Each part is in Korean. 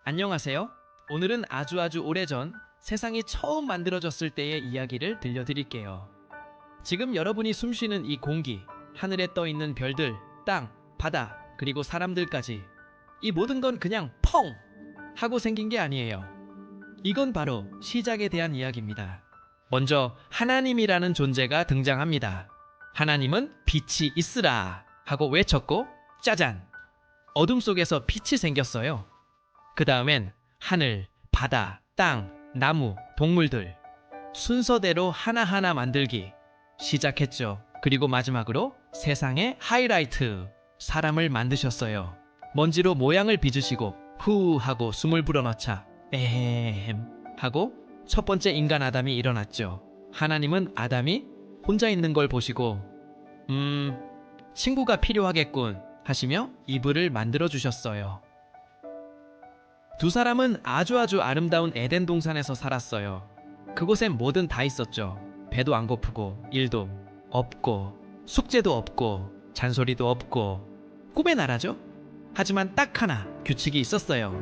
안녕하세요. 오늘은 아주 오래전 세상이 처음 만들어졌을 때의 이야기를 들려드릴게요. 지금 여러분이 숨쉬는 이 공기, 하늘에 떠 있는 별들, 땅, 바다, 그리고 사람들까지 이 모든 건 그냥 펑! 하고 생긴 게 아니에요. 이건 바로 시작에 대한 이야기입니다. 먼저 하나님이라는 존재가 등장합니다. 하나님은 빛이 있으라 하고 외쳤고 짜잔! 어둠 속에서 빛이 생겼어요. 그 다음엔 하늘, 바다, 땅, 나무, 동물들 순서대로 하나하나 만들기 시작했죠. 그리고 마지막으로 세상의 하이라이트 사람을 만드셨어요. 먼지로 모양을 빚으시고 후 하고 숨을 불어넣자 에헴 하고 첫 번째 인간 아담이 일어났죠. 하나님은 아담이 혼자 있는 걸 보시고 친구가 필요하겠군 하시며 이불을 만들어 주셨어요. 두 사람은 아주 아름다운 에덴 동산에서 살았어요. 그곳엔 뭐든 다 있었죠. 배도 안 고프고 일도 없고 숙제도 없고 잔소리도 없고 꿈의 나라죠. 하지만 딱 하나 규칙이 있었어요.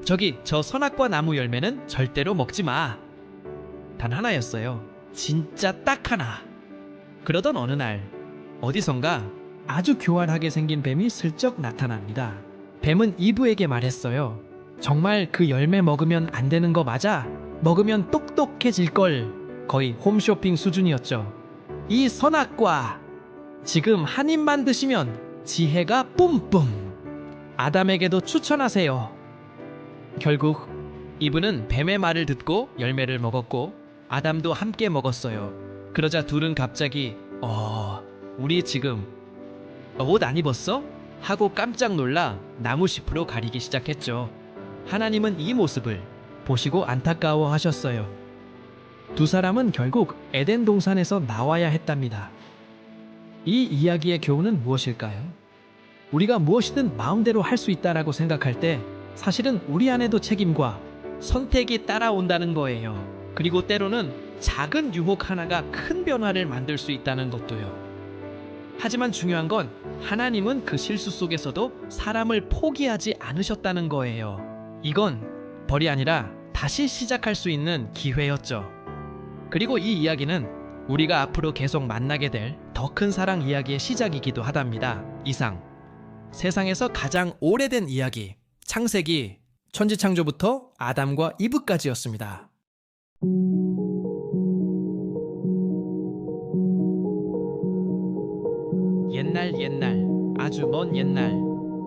저기 저 선악과 나무 열매는 절대로 먹지 마. 단 하나였어요. 진짜 딱 하나. 그러던 어느 날 어디선가 아주 교활하게 생긴 뱀이 슬쩍 나타납니다. 뱀은 이브에게 말했어요. 정말 그 열매 먹으면 안 되는 거 맞아? 먹으면 똑똑해질걸. 거의 홈쇼핑 수준이었죠. 이 선악과 지금 한 입만 드시면 지혜가 뿜뿜. 아담에게도 추천하세요. 결국 이브는 뱀의 말을 듣고 열매를 먹었고 아담도 함께 먹었어요. 그러자 둘은 갑자기 우리 지금 옷 안 입었어? 하고 깜짝 놀라 나무잎으로 가리기 시작했죠. 하나님은 이 모습을 보시고 안타까워하셨어요. 두 사람은 결국 에덴 동산에서 나와야 했답니다. 이 이야기의 교훈은 무엇일까요? 우리가 무엇이든 마음대로 할 수 있다라고 생각할 때 사실은 우리 안에도 책임과 선택이 따라온다는 거예요. 그리고 때로는 작은 유혹 하나가 큰 변화를 만들 수 있다는 것도요. 하지만 중요한 건 하나님은 그 실수 속에서도 사람을 포기하지 않으셨다는 거예요. 이건 벌이 아니라 다시 시작할 수 있는 기회였죠. 그리고 이 이야기는 우리가 앞으로 계속 만나게 될 더 큰 사랑 이야기의 시작이기도 하답니다. 이상 세상에서 가장 오래된 이야기 창세기 천지창조부터 아담과 이브까지였습니다. 옛날 아주 먼 옛날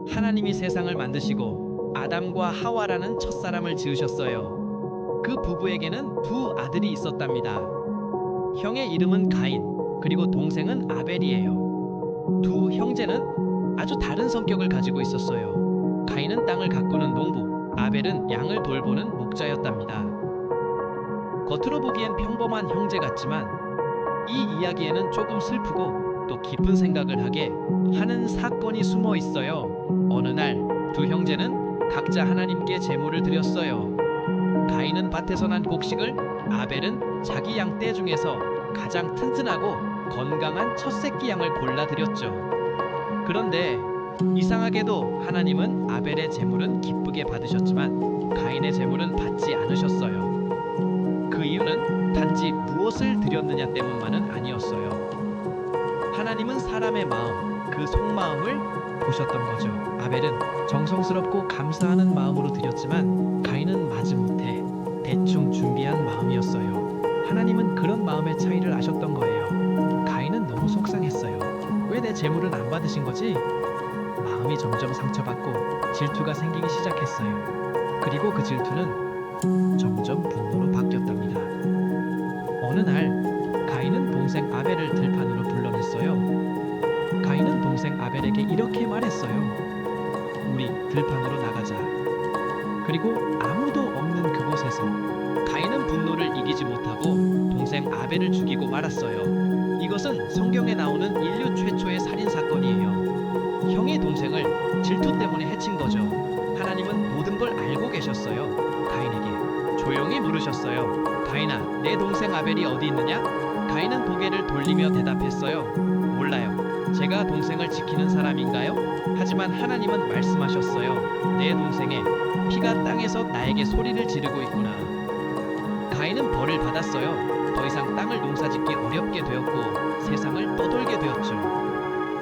하나님이 세상을 만드시고 아담과 하와라는 첫사람을 지으셨어요. 그 부부에게는 두 아들이 있었답니다. 형의 이름은 가인, 그리고 동생은 아벨이에요. 두 형제는 아주 다른 성격을 가지고 있었어요. 가인은 땅을 가꾸는 농부, 아벨은 양을 돌보는 목자였답니다. 겉으로 보기엔 평범한 형제 같지만 이 이야기에는 조금 슬프고 또 깊은 생각을 하게 하는 사건이 숨어 있어요. 어느 날 두 형제는 각자 하나님께 제물을 드렸어요. 가인은 밭에서 난 곡식을, 아벨은 자기 양떼 중에서 가장 튼튼하고 건강한 첫 새끼 양을 골라 드렸죠. 그런데 이상하게도 하나님은 아벨의 제물은 기쁘게 받으셨지만 가인의 제물은 받지 않으셨어요. 그 이유는 단지 무엇을 드렸느냐 때문만은 아니었어요. 하나님은 사람의 마음, 그 속마음을 보셨던 거죠. 아벨은 정성스럽고 감사하는 마음으로 드렸지만 가인은 마지못해 대충 준비한 마음이었어요. 하나님은 그런 마음의 차이를 아셨던 거예요. 가인은 너무 속상했어요. 왜 내 제물은 안 받으신 거지? 마음이 점점 상처받고 질투가 생기기 시작했어요. 그리고 그 질투는 점점 분노로 바뀌었답니다. 어느 날 가인은 동생 아벨을 들판으로 불러냈어요. 가인은 동생 아벨에게 이렇게 말했어요. 우리 들판으로 나가자. 그리고 아무도 없는 그곳에서 가인은 분노를 이기지 못하고 동생 아벨을 죽이고 말았어요. 이것은 성경에 나오는 인류 최초의 살인 사건이에요. 형이 동생을 질투 때문에 해친 거죠. 하나님은 모든 걸 알고 계셨어요. 가인에게 조용히 물으셨어요. 가인아, 내 동생 아벨이 어디 있느냐? 가인은 고개를 돌리며 대답했어요. 몰라요. 제가 동생을 지키는 사람인가요? 하지만 하나님은 말씀하셨어요. 내 동생의 피가 땅에서 나에게 소리를 지르고 있구나. 가인은 벌을 받았어요. 더 이상 땅을 농사짓기 어렵게 되었고 세상을 떠돌게 되었죠.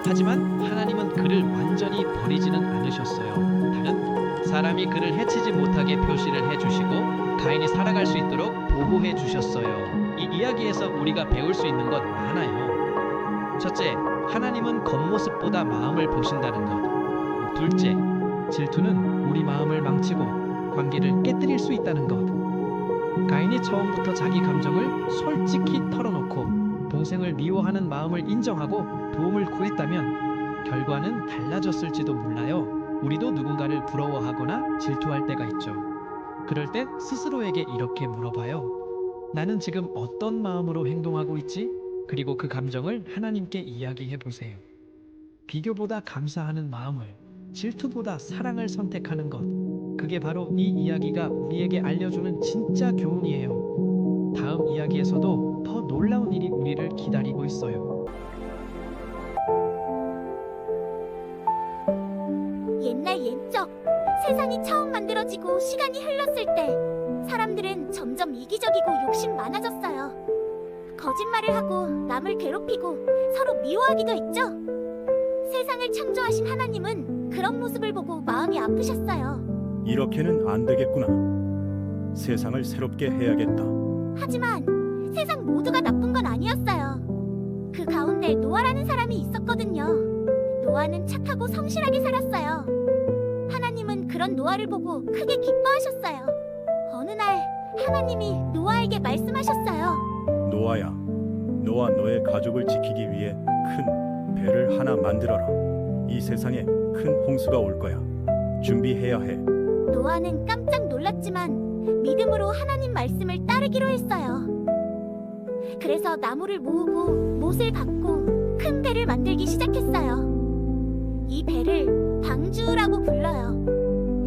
하지만 하나님은 그를 완전히 버리지는 않으셨어요. 다른 사람이 그를 해치지 못하게 표시를 해주시고 가인이 살아갈 수 있도록 보호해 주셨어요. 이 이야기에서 우리가 배울 수 있는 것 많아요. 첫째, 하나님은 겉모습보다 마음을 보신다는 것. 둘째, 질투는 우리 마음을 망치고 관계를 깨뜨릴 수 있다는 것. 가인이 처음부터 자기 감정을 솔직히 털어놓고 동생을 미워하는 마음을 인정하고 도움을 구했다면 결과는 달라졌을지도 몰라요. 우리도 누군가를 부러워하거나 질투할 때가 있죠. 그럴 때 스스로에게 이렇게 물어봐요. 나는 지금 어떤 마음으로 행동하고 있지? 그리고 그 감정을 하나님께 이야기해 보세요. 비교보다 감사하는 마음을, 질투보다 사랑을 선택하는 것. 그게 바로 이 이야기가 우리에게 알려주는 진짜 교훈이에요. 다음 이야기에서도 더 놀라운 일이 우리를 기다리고 있어요. 옛날 옛적 세상이 처음 만들어지고 시간이 흘렀을 때 사람들은 점점 이기적이고 욕심 많아졌어요. 거짓말을 하고 남을 괴롭히고 서로 미워하기도 했죠. 세상을 창조하신 하나님은 그런 모습을 보고 마음이 아프셨어요. 이렇게는 안 되겠구나. 세상을 새롭게 해야겠다. 하지만 세상 모두가 나쁜 건 아니었어요. 그 가운데 노아라는 사람이 있었거든요. 노아는 착하고 성실하게 살았어요. 하나님은 그런 노아를 보고 크게 기뻐하셨어요. 어느 날 하나님이 노아에게 말씀하셨어요. 노아야, 너와 너의 가족을 지키기 위해 큰 배를 하나 만들어라. 이 세상에 큰 홍수가 올 거야. 준비해야 해. 노아는 깜짝 놀랐지만 믿음으로 하나님 말씀을 따르기로 했어요. 그래서 나무를 모으고 못을 갖고 큰 배를 만들기 시작했어요. 이 배를 방주라고 불러요.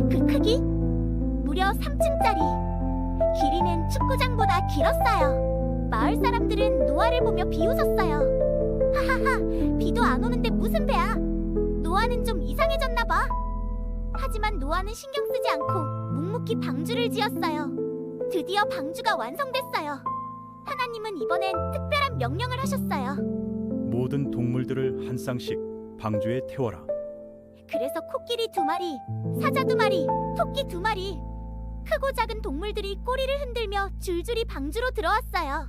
그 크기 무려 3층짜리, 길이는 축구장보다 길었어요. 마을 사람들은 노아를 보며 비웃었어요. 하하하, 비도 안 오는데 무슨 배야? 노아는 좀 이상해졌나 봐. 하지만 노아는 신경 쓰지 않고 묵묵히 방주를 지었어요. 드디어 방주가 완성됐어요. 하나님은 이번엔 특별한 명령을 하셨어요. 모든 동물들을 한 쌍씩 방주에 태워라. 그래서 코끼리 2마리, 사자 2마리, 토끼 2마리, 크고 작은 동물들이 꼬리를 흔들며 줄줄이 방주로 들어왔어요.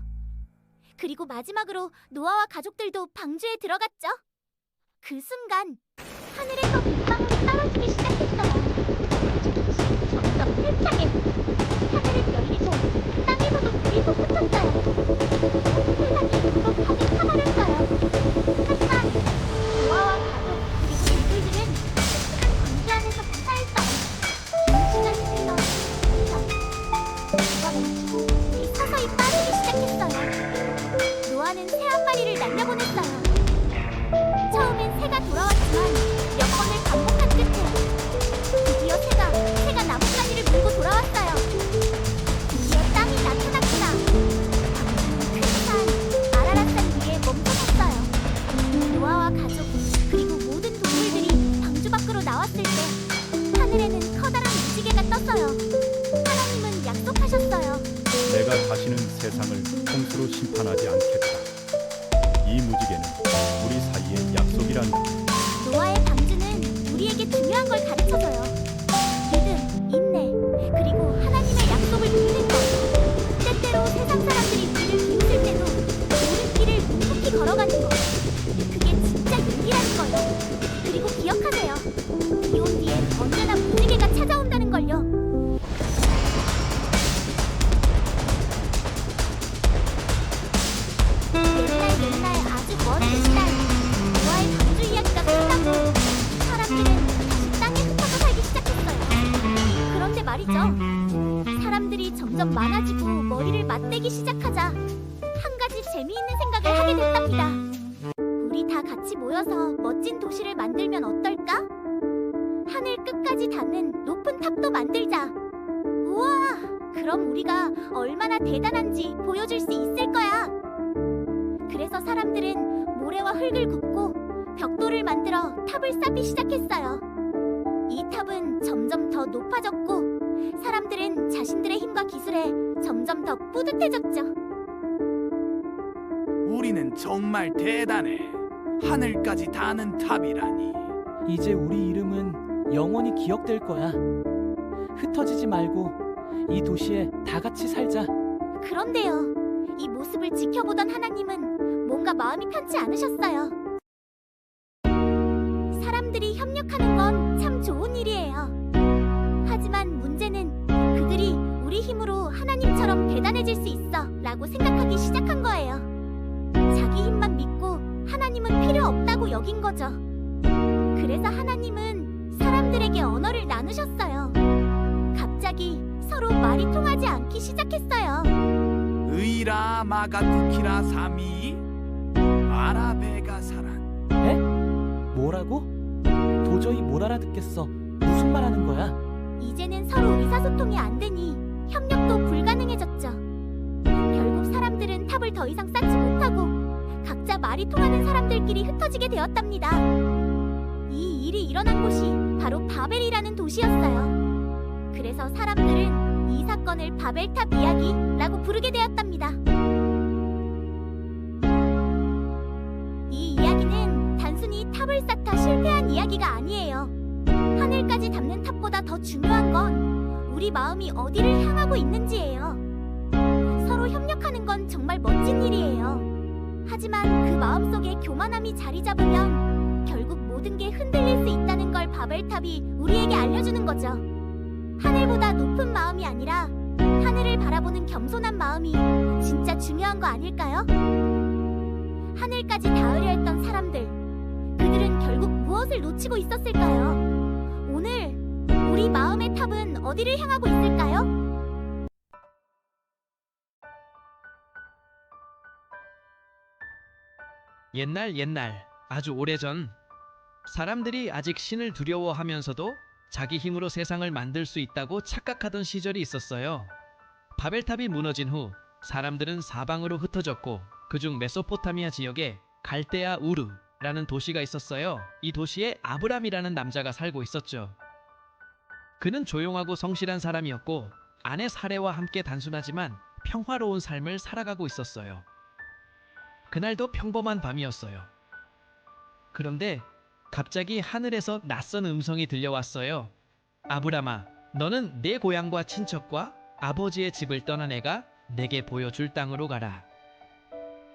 그리고 마지막으로 노아와 가족들도 방주에 들어갔죠. 그 순간 하늘에서 빗방울이 떨어지기 시작했어요. 점점 활짝해 하늘은 열리고 땅에서도 불이 솟았어요. 세상이 불로 가득 차버렸어요. 하지만 노아와 가족 그리고 동물들은 따뜻한 광기 안에서 무사했어요. 긴 시간이 흘러 비가 멈추고 물이 서서히 빠지기 시작했어요. 노아는 새 한 마리를 날려보냈어요. 처음엔 새가 돌아왔지만 몇 번을 반복한 끝에 드디어 새가 나뭇가지를 물고 돌아왔어요. 드디어 땅이 나타났구나. 방주는 큰 산, 아라랏산 위에 멈춰섰어요. 노아와 가족 그리고 모든 동물들이 방주 밖으로 나왔을 때 하늘에는 커다란 무지개가 떴어요. 하나님은 약속하셨어요. 내가 다시는 세상을 홍수로 심판하지 않겠다. 이 무지개는 우리 사이의 약속이란다. 노아의 방주는 우리에게 중요한 걸 가르쳐줘요. 믿음, 인내, 그리고 하나님의 약속을 믿는 것. 때때로 세상 사람들이 우리를 비웃을 때도 옳은 길을 묵묵히 걸어가는 것. 그게 진짜 용기라는 거요. 그리고 기억하세요. 비 온 뒤엔 언제나 무지개가 찾아온다는 걸요. 옛날 아주 먼 옛날 노아의 방주 이야기가 끝나고 사람들은 다시 땅에 흩어져 살기 시작했어요. 그런데 말이죠. 사람들이 점점 많아지고 머리를 맞대기 시작하자 한 가지 재미있는 생각을 하게 됐답니다. 우리 다 같이 모여서 멋진 도시를 만들면 어떨까? 하늘 끝까지 닿는 높은 탑도 만들자. 우와! 그럼 우리가 얼마나 대단한지 보여줄 수 있을 거야. 그래서 사람들은 모래와 흙을 굽고 벽돌을 만들어 탑을 쌓기 시작했어요. 이 탑은 점점 더 높아졌고 사람들은 자신들의 힘과 기술에 점점 더 뿌듯해졌죠. 우리는 정말 대단해. 하늘까지 닿는 탑이라니. 이제 우리 이름은 영원히 기억될 거야. 흩어지지 말고 이 도시에 다 같이 살자. 그런데요, 이 모습을 지켜보던 하나님은 뭔가 마음이 편치 않으셨어요. 사람들이 협력하는 건 참 좋은 일이에요. 하지만 문제는 그들이 우리 힘으로 하나님처럼 대단해질 수 있어 라고 생각하기 시작한 거예요. 자기 힘만 믿고 하나님은 필요 없다고 여긴 거죠. 그래서 하나님은 사람들에게 언어를 나누셨어요. 갑자기 서로 말이 통하지 않기 시작했어요. 의라 마가투키라 사미 아라베가 사란. 에? 뭐라고? 도저히 못 알아듣겠어. 무슨 말하는 거야? 이제는 서로 의사소통이 안 되니 협력도 불가능해졌죠. 결국 사람들은 탑을 더 이상 쌓지 못하고 각자 말이 통하는 사람들끼리 흩어지게 되었답니다. 이 일이 일어난 곳이 바로 바벨이라는 도시였어요. 그래서 사람들은 이 사건을 바벨탑 이야기라고 부르게 되었답니다. 이 이야기는 단순히 탑을 쌓다 실패한 이야기가 아니에요. 하늘까지 닿는 탑보다 더 중요한 건 우리 마음이 어디를 향하고 있는지예요. 서로 협력하는 건 정말 멋진 일이에요. 하지만 그 마음속에 교만함이 자리 잡으면 결국 모든 게 흔들릴 수 있다는 걸 바벨탑이 우리에게 알려주는 거죠. 하늘보다 높은 마음이 아니라 하늘을 바라보는 겸손한 마음이 진짜 중요한 거 아닐까요? 하늘까지 닿으려 했던 사람들, 그들은 결국 무엇을 놓치고 있었을까요? 오늘 우리 마음의 탑은 어디를 향하고 있을까요? 옛날 아주 오래전 사람들이 아직 신을 두려워하면서도 자기 힘으로 세상을 만들 수 있다고 착각하던 시절이 있었어요. 바벨탑이 무너진 후 사람들은 사방으로 흩어졌고 그중 메소포타미아 지역에 갈대아 우르라는 도시가 있었어요. 이 도시에 아브람이라는 남자가 살고 있었죠. 그는 조용하고 성실한 사람이었고 아내 사레와 함께 단순하지만 평화로운 삶을 살아가고 있었어요. 그날도 평범한 밤이었어요. 그런데 갑자기 하늘에서 낯선 음성이 들려왔어요. 아브람아, 너는 내 고향과 친척과 아버지의 집을 떠나 내가 내게 보여줄 땅으로 가라.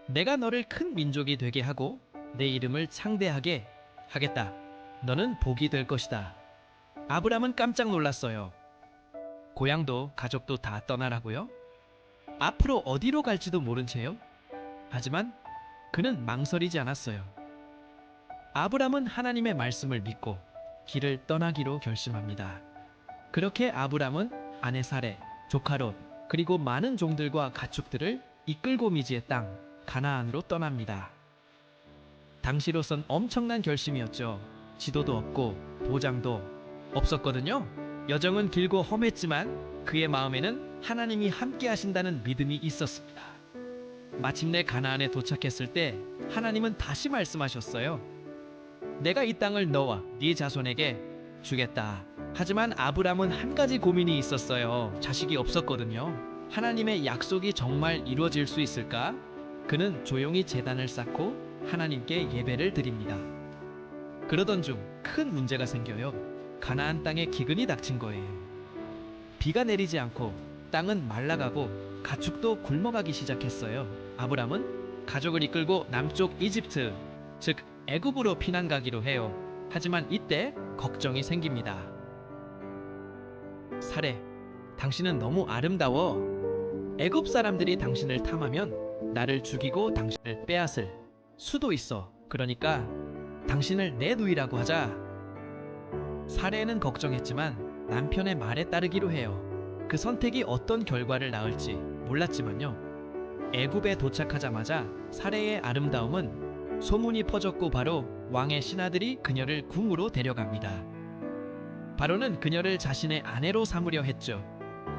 내가 너를 큰 민족이 되게 하고 내 이름을 창대하게 하겠다. 너는 복이 될 것이다. 아브람은 깜짝 놀랐어요. 고향도 가족도 다 떠나라고요? 앞으로 어디로 갈지도 모른 채요? 하지만 그는 망설이지 않았어요. 아브람은 하나님의 말씀을 믿고 길을 떠나기로 결심합니다. 그렇게 아브람은 아내 사레, 조카 롯, 그리고 많은 종들과 가축들을 이끌고 미지의 땅 가나안으로 떠납니다. 당시로선 엄청난 결심이었죠. 지도도 없고 도장도 없었거든요. 여정은 길고 험했지만 그의 마음에는 하나님이 함께 하신다는 믿음이 있었습니다. 마침내 가나안에 도착했을 때 하나님은 다시 말씀하셨어요. 내가 이 땅을 너와 네 자손에게 주겠다. 하지만 아브람은 한 가지 고민이 있었어요. 자식이 없었거든요. 하나님의 약속이 정말 이루어질 수 있을까? 그는 조용히 제단을 쌓고 하나님께 예배를 드립니다. 그러던 중 큰 문제가 생겨요. 가나안 땅에 기근이 닥친 거예요. 비가 내리지 않고 땅은 말라가고 가축도 굶어가기 시작했어요. 아브람은 가족을 이끌고 남쪽 이집트, 즉 애굽으로 피난 가기로 해요. 하지만 이때 걱정이 생깁니다. 사레, 당신은 너무 아름다워. 애굽 사람들이 당신을 탐하면 나를 죽이고 당신을 빼앗을 수도 있어. 그러니까 당신을 내 누이라고 하자. 사레는 걱정했지만 남편의 말에 따르기로 해요. 그 선택이 어떤 결과를 낳을지 몰랐지만요. 애굽에 도착하자마자 사레의 아름다움은 소문이 퍼졌고 바로 왕의 신하들이 그녀를 궁으로 데려갑니다. 바로는 그녀를 자신의 아내로 삼으려 했죠.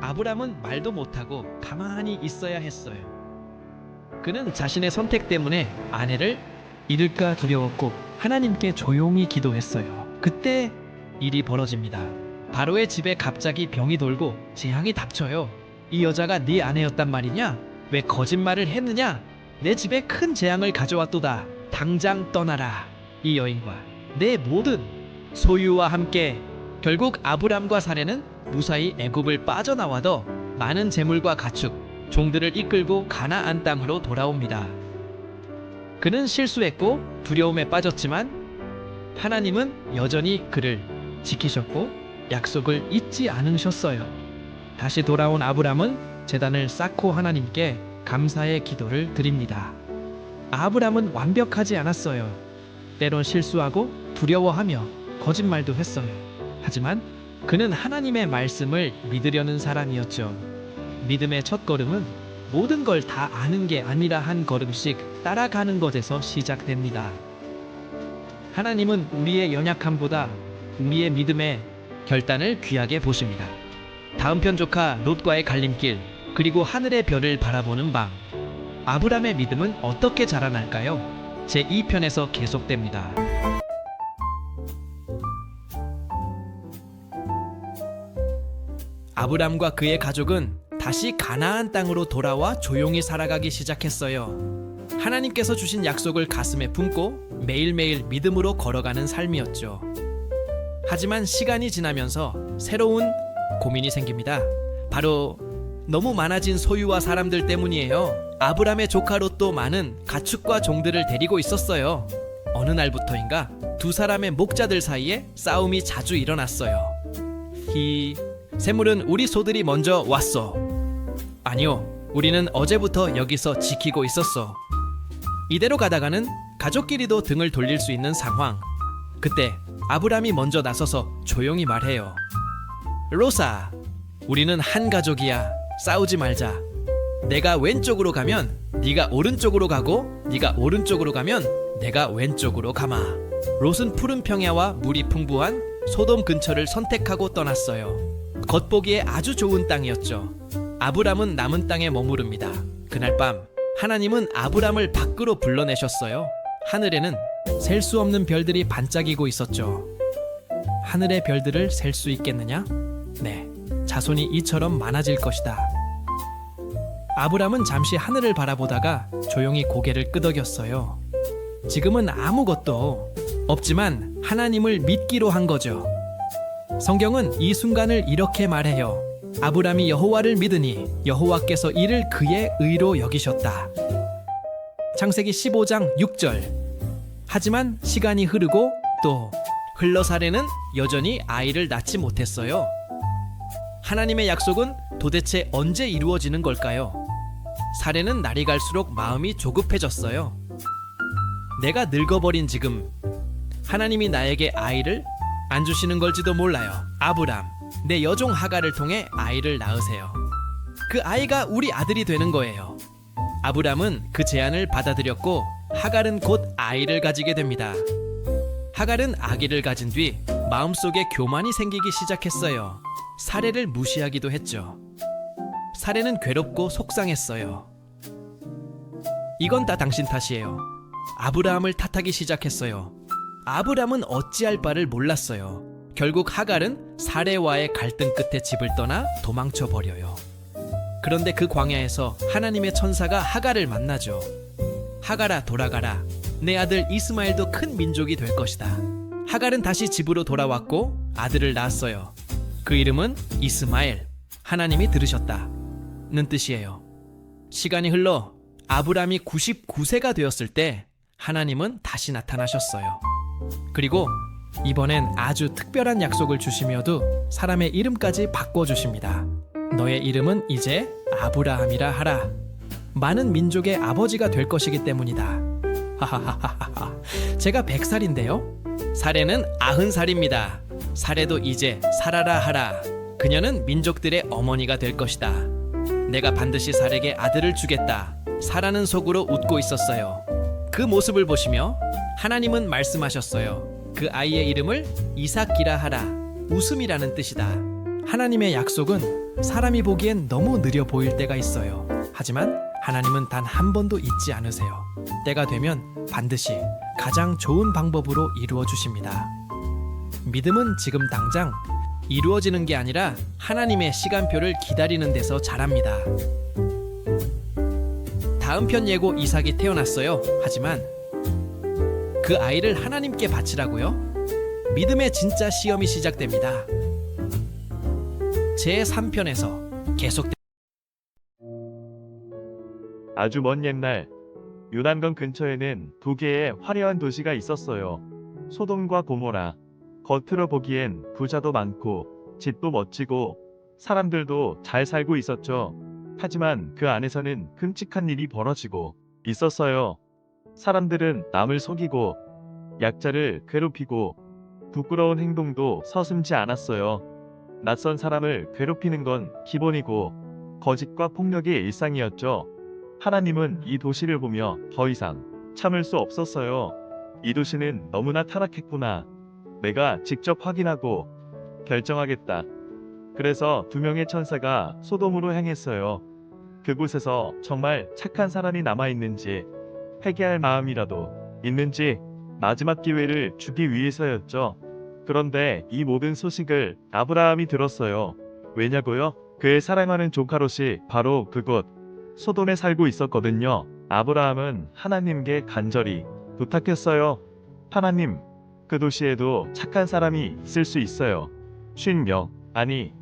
아브람은 말도 못하고 가만히 있어야 했어요. 그는 자신의 선택 때문에 아내를 잃을까 두려웠고 하나님께 조용히 기도했어요. 그때 일이 벌어집니다. 바로의 집에 갑자기 병이 돌고 재앙이 닥쳐요. 이 여자가 네 아내였단 말이냐? 왜 거짓말을 했느냐? 내 집에 큰 재앙을 가져왔도다. 당장 떠나라. 이 여인과 내 모든 소유와 함께. 결국 아브람과 사레는 무사히 애굽을 빠져나와도 많은 재물과 가축, 종들을 이끌고 가나안 땅으로 돌아옵니다. 그는 실수했고 두려움에 빠졌지만 하나님은 여전히 그를 지키셨고 약속을 잊지 않으셨어요. 다시 돌아온 아브람은 제단을 쌓고 하나님께 감사의 기도를 드립니다. 아브람은 완벽하지 않았어요. 때론 실수하고 두려워하며 거짓말도 했어요. 하지만 그는 하나님의 말씀을 믿으려는 사람이었죠. 믿음의 첫걸음은 모든 걸 다 아는 게 아니라 한 걸음씩 따라가는 것에서 시작됩니다. 하나님은 우리의 연약함보다 우리의 믿음의 결단을 귀하게 보십니다. 다음 편 조카 롯과의 갈림길, 그리고 하늘의 별을 바라보는 밤. 아브람의 믿음은 어떻게 자라날까요? 제2편에서 계속됩니다. 아브람과 그의 가족은 다시 가나안 땅으로 돌아와 조용히 살아가기 시작했어요. 하나님께서 주신 약속을 가슴에 품고 매일매일 믿음으로 걸어가는 삶이었죠. 하지만 시간이 지나면서 새로운 고민이 생깁니다. 바로 너무 많아진 소유와 사람들 때문이에요. 아브람의 조카 롯도 많은 가축과 종들을 데리고 있었어요. 어느 날부터인가 두 사람의 목자들 사이에 싸움이 자주 일어났어요. 샘물은 우리 소들이 먼저 왔어. 아니요, 우리는 어제부터 여기서 지키고 있었어. 이대로 가다가는 가족끼리도 등을 돌릴 수 있는 상황. 그때 아브람이 먼저 나서서 조용히 말해요. 롯아, 우리는 한 가족이야. 싸우지 말자. 내가 왼쪽으로 가면 네가 오른쪽으로 가고, 네가 오른쪽으로 가면 내가 왼쪽으로 가마. 롯은 푸른 평야와 물이 풍부한 소돔 근처를 선택하고 떠났어요. 겉보기에 아주 좋은 땅이었죠. 아브람은 남은 땅에 머무릅니다. 그날 밤 하나님은 아브람을 밖으로 불러내셨어요. 하늘에는 셀 수 없는 별들이 반짝이고 있었죠. 하늘의 별들을 셀 수 있겠느냐? 네, 자손이 이처럼 많아질 것이다. 아브람은 잠시 하늘을 바라보다가 조용히 고개를 끄덕였어요. 지금은 아무것도 없지만 하나님을 믿기로 한 거죠. 성경은 이 순간을 이렇게 말해요. 아브람이 여호와를 믿으니 여호와께서 이를 그의 의로 여기셨다. 창세기 15장 6절. 하지만 시간이 흐르고 또 흘러 사레는 여전히 아이를 낳지 못했어요. 하나님의 약속은 도대체 언제 이루어지는 걸까요? 사레는 날이 갈수록 마음이 조급해졌어요. 내가 늙어버린 지금 하나님이 나에게 아이를 안 주시는 걸지도 몰라요. 아브람, 내 여종 하갈을 통해 아이를 낳으세요. 그 아이가 우리 아들이 되는 거예요. 아브람은 그 제안을 받아들였고 하갈은 곧 아이를 가지게 됩니다. 하갈은 아기를 가진 뒤 마음속에 교만이 생기기 시작했어요. 사레를 무시하기도 했죠. 사레는 괴롭고 속상했어요. 이건 다 당신 탓이에요. 아브라함을 탓하기 시작했어요. 아브람은 어찌할 바를 몰랐어요. 결국 하갈은 사레와의 갈등 끝에 집을 떠나 도망쳐 버려요. 그런데 그 광야에서 하나님의 천사가 하갈을 만나죠. 하갈아, 돌아가라. 내 아들 이스마엘도 큰 민족이 될 것이다. 하갈은 다시 집으로 돌아왔고 아들을 낳았어요. 그 이름은 이스마엘. 하나님이 들으셨다는 뜻이에요. 시간이 흘러 아브람이 99세가 되었을 때 하나님은 다시 나타나셨어요. 그리고 이번엔 아주 특별한 약속을 주시며도 사람의 이름까지 바꿔주십니다. 너의 이름은 이제 아브라함이라 하라. 많은 민족의 아버지가 될 것이기 때문이다. 하하하하하. 제가 100살인데요. 사레는 90살입니다. 사레도 이제 사라라 하라. 그녀는 민족들의 어머니가 될 것이다. 내가 반드시 사레에게 아들을 주겠다. 사라는 속으로 웃고 있었어요. 그 모습을 보시며 하나님은 말씀하셨어요. 그 아이의 이름을 이삭이라 하라. 웃음이라는 뜻이다. 하나님의 약속은 사람이 보기엔 너무 느려 보일 때가 있어요. 하지만 하나님은 단 한 번도 잊지 않으세요. 때가 되면 반드시 가장 좋은 방법으로 이루어 주십니다. 믿음은 지금 당장 이루어지는 게 아니라 하나님의 시간표를 기다리는 데서 자랍니다. 다음 편 예고 이삭이 태어났어요. 하지만 그 아이를 하나님께 바치라고요? 믿음의 진짜 시험이 시작됩니다. 제3편에서 계속 아주 먼 옛날 요단강 근처에는 두 개의 화려한 도시가 있었어요. 소돔과 고모라. 겉으로 보기엔 부자도 많고 집도 멋지고 사람들도 잘 살고 있었죠. 하지만 그 안에서는 끔찍한 일이 벌어지고 있었어요. 사람들은 남을 속이고 약자를 괴롭히고 부끄러운 행동도 서슴지 않았어요. 낯선 사람을 괴롭히는 건 기본이고 거짓과 폭력이 일상이었죠. 하나님은 이 도시를 보며 더 이상 참을 수 없었어요. 이 도시는 너무나 타락했구나. 내가 직접 확인하고 결정하겠다. 그래서 두 명의 천사가 소돔으로 향했어요. 그곳에서 정말 착한 사람이 남아있는지 회개할 마음이라도 있는지 마지막 기회를 주기 위해서였죠. 그런데 이 모든 소식을 아브라함이 들었어요. 왜냐고요? 그의 사랑하는 조카 롯이 바로 그곳 소돔에 살고 있었거든요. 아브라함은 하나님께 간절히 부탁했어요. 하나님, 그 도시에도 착한 사람이 있을 수 있어요. 50명, 아니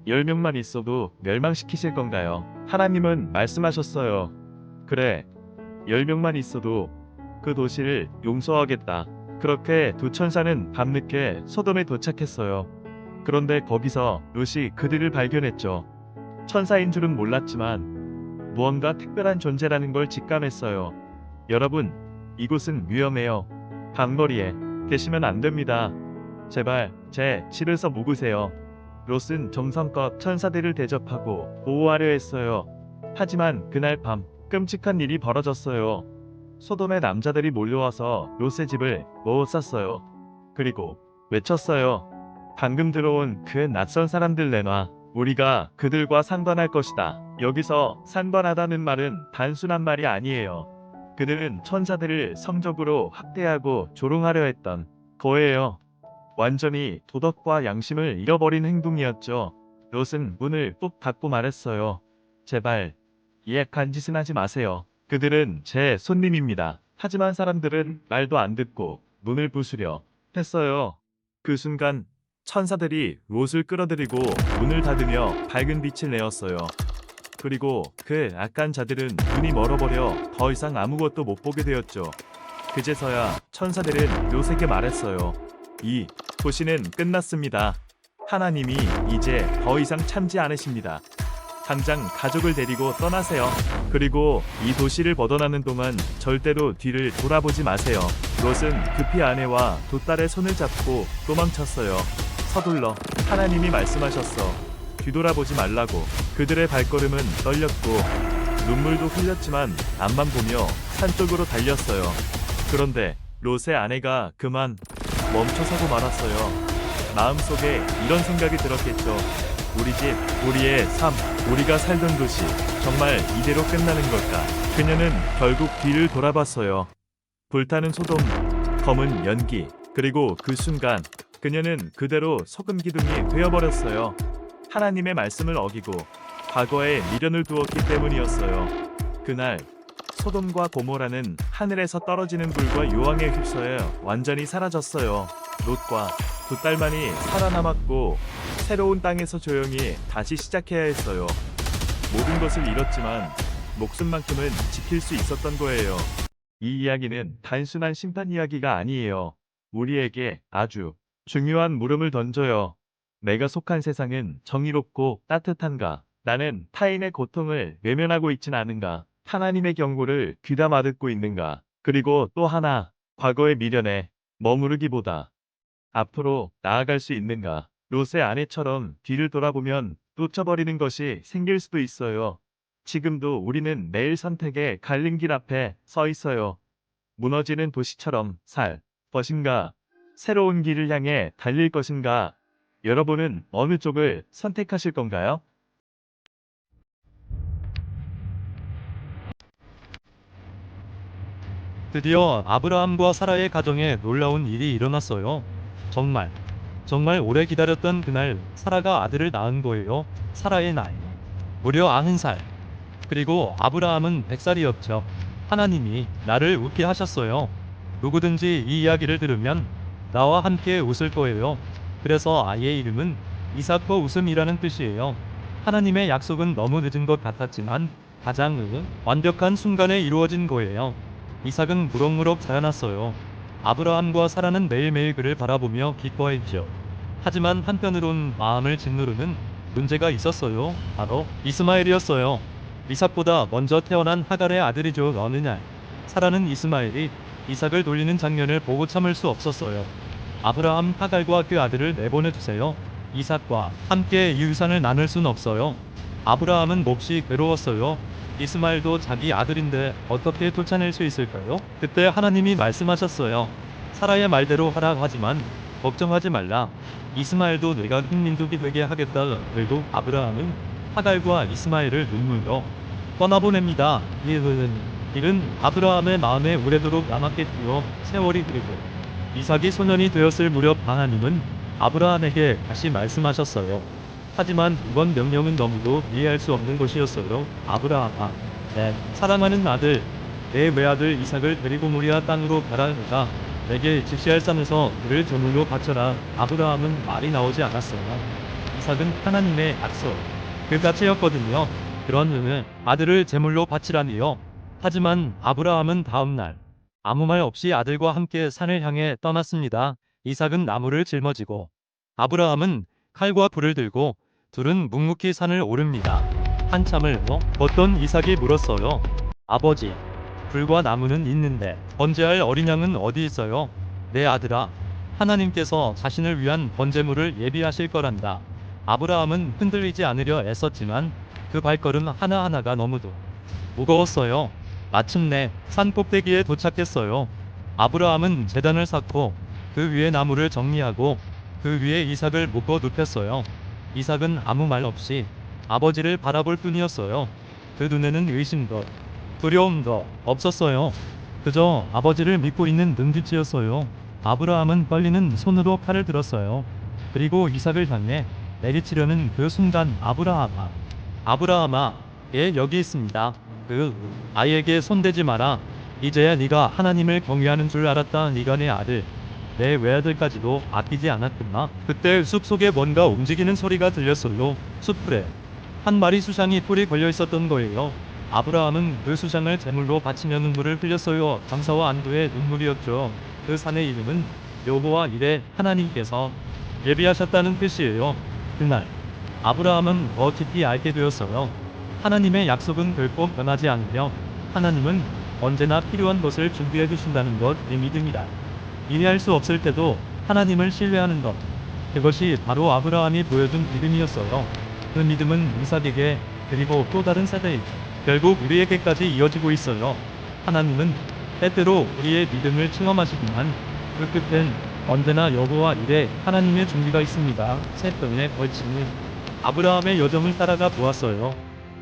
10명만 있어도 멸망시키실 건가요? 하나님은 말씀하셨어요. 그래, 10명만 있어도 그 도시를 용서하겠다. 그렇게 두 천사는 밤늦게 소돔에 도착했어요. 그런데 거기서 롯이 그들을 발견했죠. 천사인 줄은 몰랐지만 무언가 특별한 존재라는 걸 직감했어요. 여러분, 이곳은 위험해요. 밤거리에 계시면 안 됩니다. 제발 제 집에서 묵으세요. 롯은 정성껏 천사들을 대접하고 보호하려 했어요. 하지만 그날 밤 끔찍한 일이 벌어졌어요. 소돔의 남자들이 몰려와서 롯의 집을 모았었어요. 그리고 외쳤어요. 방금 들어온 그 낯선 사람들 내놔. 우리가 그들과 상관할 것이다. 여기서 상관하다는 말은 단순한 말이 아니에요. 그들은 천사들을 성적으로 학대하고 조롱하려 했던 거예요. 완전히 도덕과 양심을 잃어버린 행동이었죠. 롯은 문을 꾹 닫고 말했어요. 제발 이 약한 짓은 하지 마세요. 그들은 제 손님입니다. 하지만 사람들은 말도 안 듣고 문을 부수려 했어요. 그 순간 천사들이 롯을 끌어들이고 문을 닫으며 밝은 빛을 내었어요. 그리고 그 악한 자들은 눈이 멀어버려 더 이상 아무것도 못 보게 되었죠. 그제서야 천사들은 롯에게 말했어요. 이 도시는 끝났습니다. 하나님이 이제 더 이상 참지 않으십니다. 당장 가족을 데리고 떠나세요. 그리고 이 도시를 벗어나는 동안 절대로 뒤를 돌아보지 마세요. 롯은 급히 아내와 두 딸의 손을 잡고 도망쳤어요. 서둘러, 하나님이 말씀하셨어. 뒤돌아보지 말라고. 그들의 발걸음은 떨렸고 눈물도 흘렸지만 앞만 보며 산 쪽으로 달렸어요. 그런데 롯의 아내가 그만 멈춰서고 말았어요. 마음속에 이런 생각이 들었겠죠. 우리 집, 우리의 삶, 우리가 살던 도시, 정말 이대로 끝나는 걸까? 그녀는 결국 뒤를 돌아봤어요. 불타는 소돔, 검은 연기, 그리고 그 순간 그녀는 그대로 소금 기둥이 되어버렸어요. 하나님의 말씀을 어기고 과거에 미련을 두었기 때문이었어요. 그날 소돔과 고모라는 하늘에서 떨어지는 불과 요항에 휩싸여 완전히 사라졌어요. 롯과 두 딸만이 살아남았고 새로운 땅에서 조용히 다시 시작해야 했어요. 모든 것을 잃었지만 목숨만큼은 지킬 수 있었던 거예요. 이 이야기는 단순한 심판 이야기가 아니에요. 우리에게 아주 중요한 물음을 던져요. 내가 속한 세상은 정의롭고 따뜻한가? 나는 타인의 고통을 외면하고 있진 않은가? 하나님의 경고를 귀담아 듣고 있는가? 그리고 또 하나, 과거의 미련에 머무르기보다 앞으로 나아갈 수 있는가? 롯의 아내처럼 뒤를 돌아보면 놓쳐버리는 것이 생길 수도 있어요. 지금도 우리는 매일 선택의 갈림길 앞에 서 있어요. 무너지는 도시처럼 살 것인가? 새로운 길을 향해 달릴 것인가? 여러분은 어느 쪽을 선택하실 건가요? 드디어 아브라함과 사라의 가정에 놀라운 일이 일어났어요. 정말 오래 기다렸던 그날 사라가 아들을 낳은 거예요. 사라의 나이 무려 90살. 그리고 아브라함은 100살이었죠. 하나님이 나를 웃게 하셨어요. 누구든지 이 이야기를 들으면 나와 함께 웃을 거예요. 그래서 아이의 이름은 이삭과 웃음이라는 뜻이에요. 하나님의 약속은 너무 늦은 것 같았지만 가장 완벽한 순간에 이루어진 거예요. 이삭은 무럭무럭 자라났어요. 아브라함과 사라는 매일매일 그를 바라보며 기뻐했죠. 하지만 한편으론 마음을 짓누르는 문제가 있었어요. 바로 이스마엘이었어요. 이삭보다 먼저 태어난 하갈의 아들이죠. 어느 날 사라는 이스마엘이 이삭을 돌리는 장면을 보고 참을 수 없었어요. 아브라함, 하갈과 그 아들을 내보내주세요. 이삭과 함께 이 유산을 나눌 순 없어요. 아브라함은 몹시 괴로웠어요. 이스마엘도 자기 아들인데 어떻게 쫓아낼 수 있을까요? 그때 하나님이 말씀하셨어요. 사라의 말대로 하라 하지만 걱정하지 말라. 이스마엘도 내가 흉민족이 되게 하겠다. 그리고 아브라함은 하갈과 이스마엘을 눈물로 떠나보냅니다. 이는 아브라함의 마음에 오래도록 남았겠지요. 세월이 흐르고 이삭이 소년이 되었을 무렵 하나님은 아브라함에게 다시 말씀하셨어요. 하지만 이번 명령은 너무도 이해할 수 없는 것이었어요. 아브라함아, 내 사랑하는 아들, 내 외아들 이삭을 데리고 모리아 땅으로 가라니까 내게 지시할 산에서 그를 제물로 바쳐라. 아브라함은 말이 나오지 않았어요. 이삭은 하나님의 약속 그 자체였거든요. 그런 아들을 제물로 바치라니요. 하지만 아브라함은 다음날 아무 말 없이 아들과 함께 산을 향해 떠났습니다. 이삭은 나무를 짊어지고 아브라함은 칼과 불을 들고 둘은 묵묵히 산을 오릅니다. 한참을 걷던 이삭이 물었어요. 아버지, 불과 나무는 있는데 번제할 어린 양은 어디 있어요? 내 아들아, 하나님께서 자신을 위한 번제물을 예비하실 거란다. 아브라함은 흔들리지 않으려 애썼지만 그 발걸음 하나하나가 너무도 무거웠어요. 마침내 산 꼭대기에 도착했어요. 아브라함은 제단을 쌓고 그 위에 나무를 정리하고 그 위에 이삭을 묶어 눕혔어요. 이삭은 아무 말 없이 아버지를 바라볼 뿐이었어요. 그 눈에는 의심도 두려움도 없었어요. 그저 아버지를 믿고 있는 눈빛이었어요. 아브라함은 떨리는 손으로 칼을 들었어요. 그리고 이삭을 향해 내리치려는 그 순간 아브라함아, 예, 여기 있습니다. 그 아이에게 손대지 마라. 이제야 네가 하나님을 경외하는 줄 알았다. 네가 내 아들, 내 외아들까지도 아끼지 않았구나. 그때 숲 속에 뭔가 움직이는 소리가 들렸어요. 숲풀에 한 마리 수상이 뿔이 걸려 있었던 거예요. 아브라함은 그 수상을 제물로 바치며 눈물을 흘렸어요. 감사와 안도의 눈물이었죠. 그 산의 이름은 여호와 이레, 하나님께서 예비하셨다는 뜻이에요. 그날 아브라함은 더 깊이 알게 되었어요. 하나님의 약속은 결코 변하지 않으며 하나님은 언제나 필요한 것을 준비해 주신다는 것, 이 믿음이다. 이해할 수 없을 때도 하나님을 신뢰하는 것, 그것이 바로 아브라함이 보여준 믿음이었어요. 그 믿음은 이삭에게 그리고 또 다른 세대에 결국 우리에게까지 이어지고 있어요. 하나님은 때때로 우리의 믿음을 체험하시지만 그 끝엔 언제나 여호와 이레, 하나님의 준비가 있습니다. 셋병에 걸치는 아브라함의 여정을 따라가 보았어요.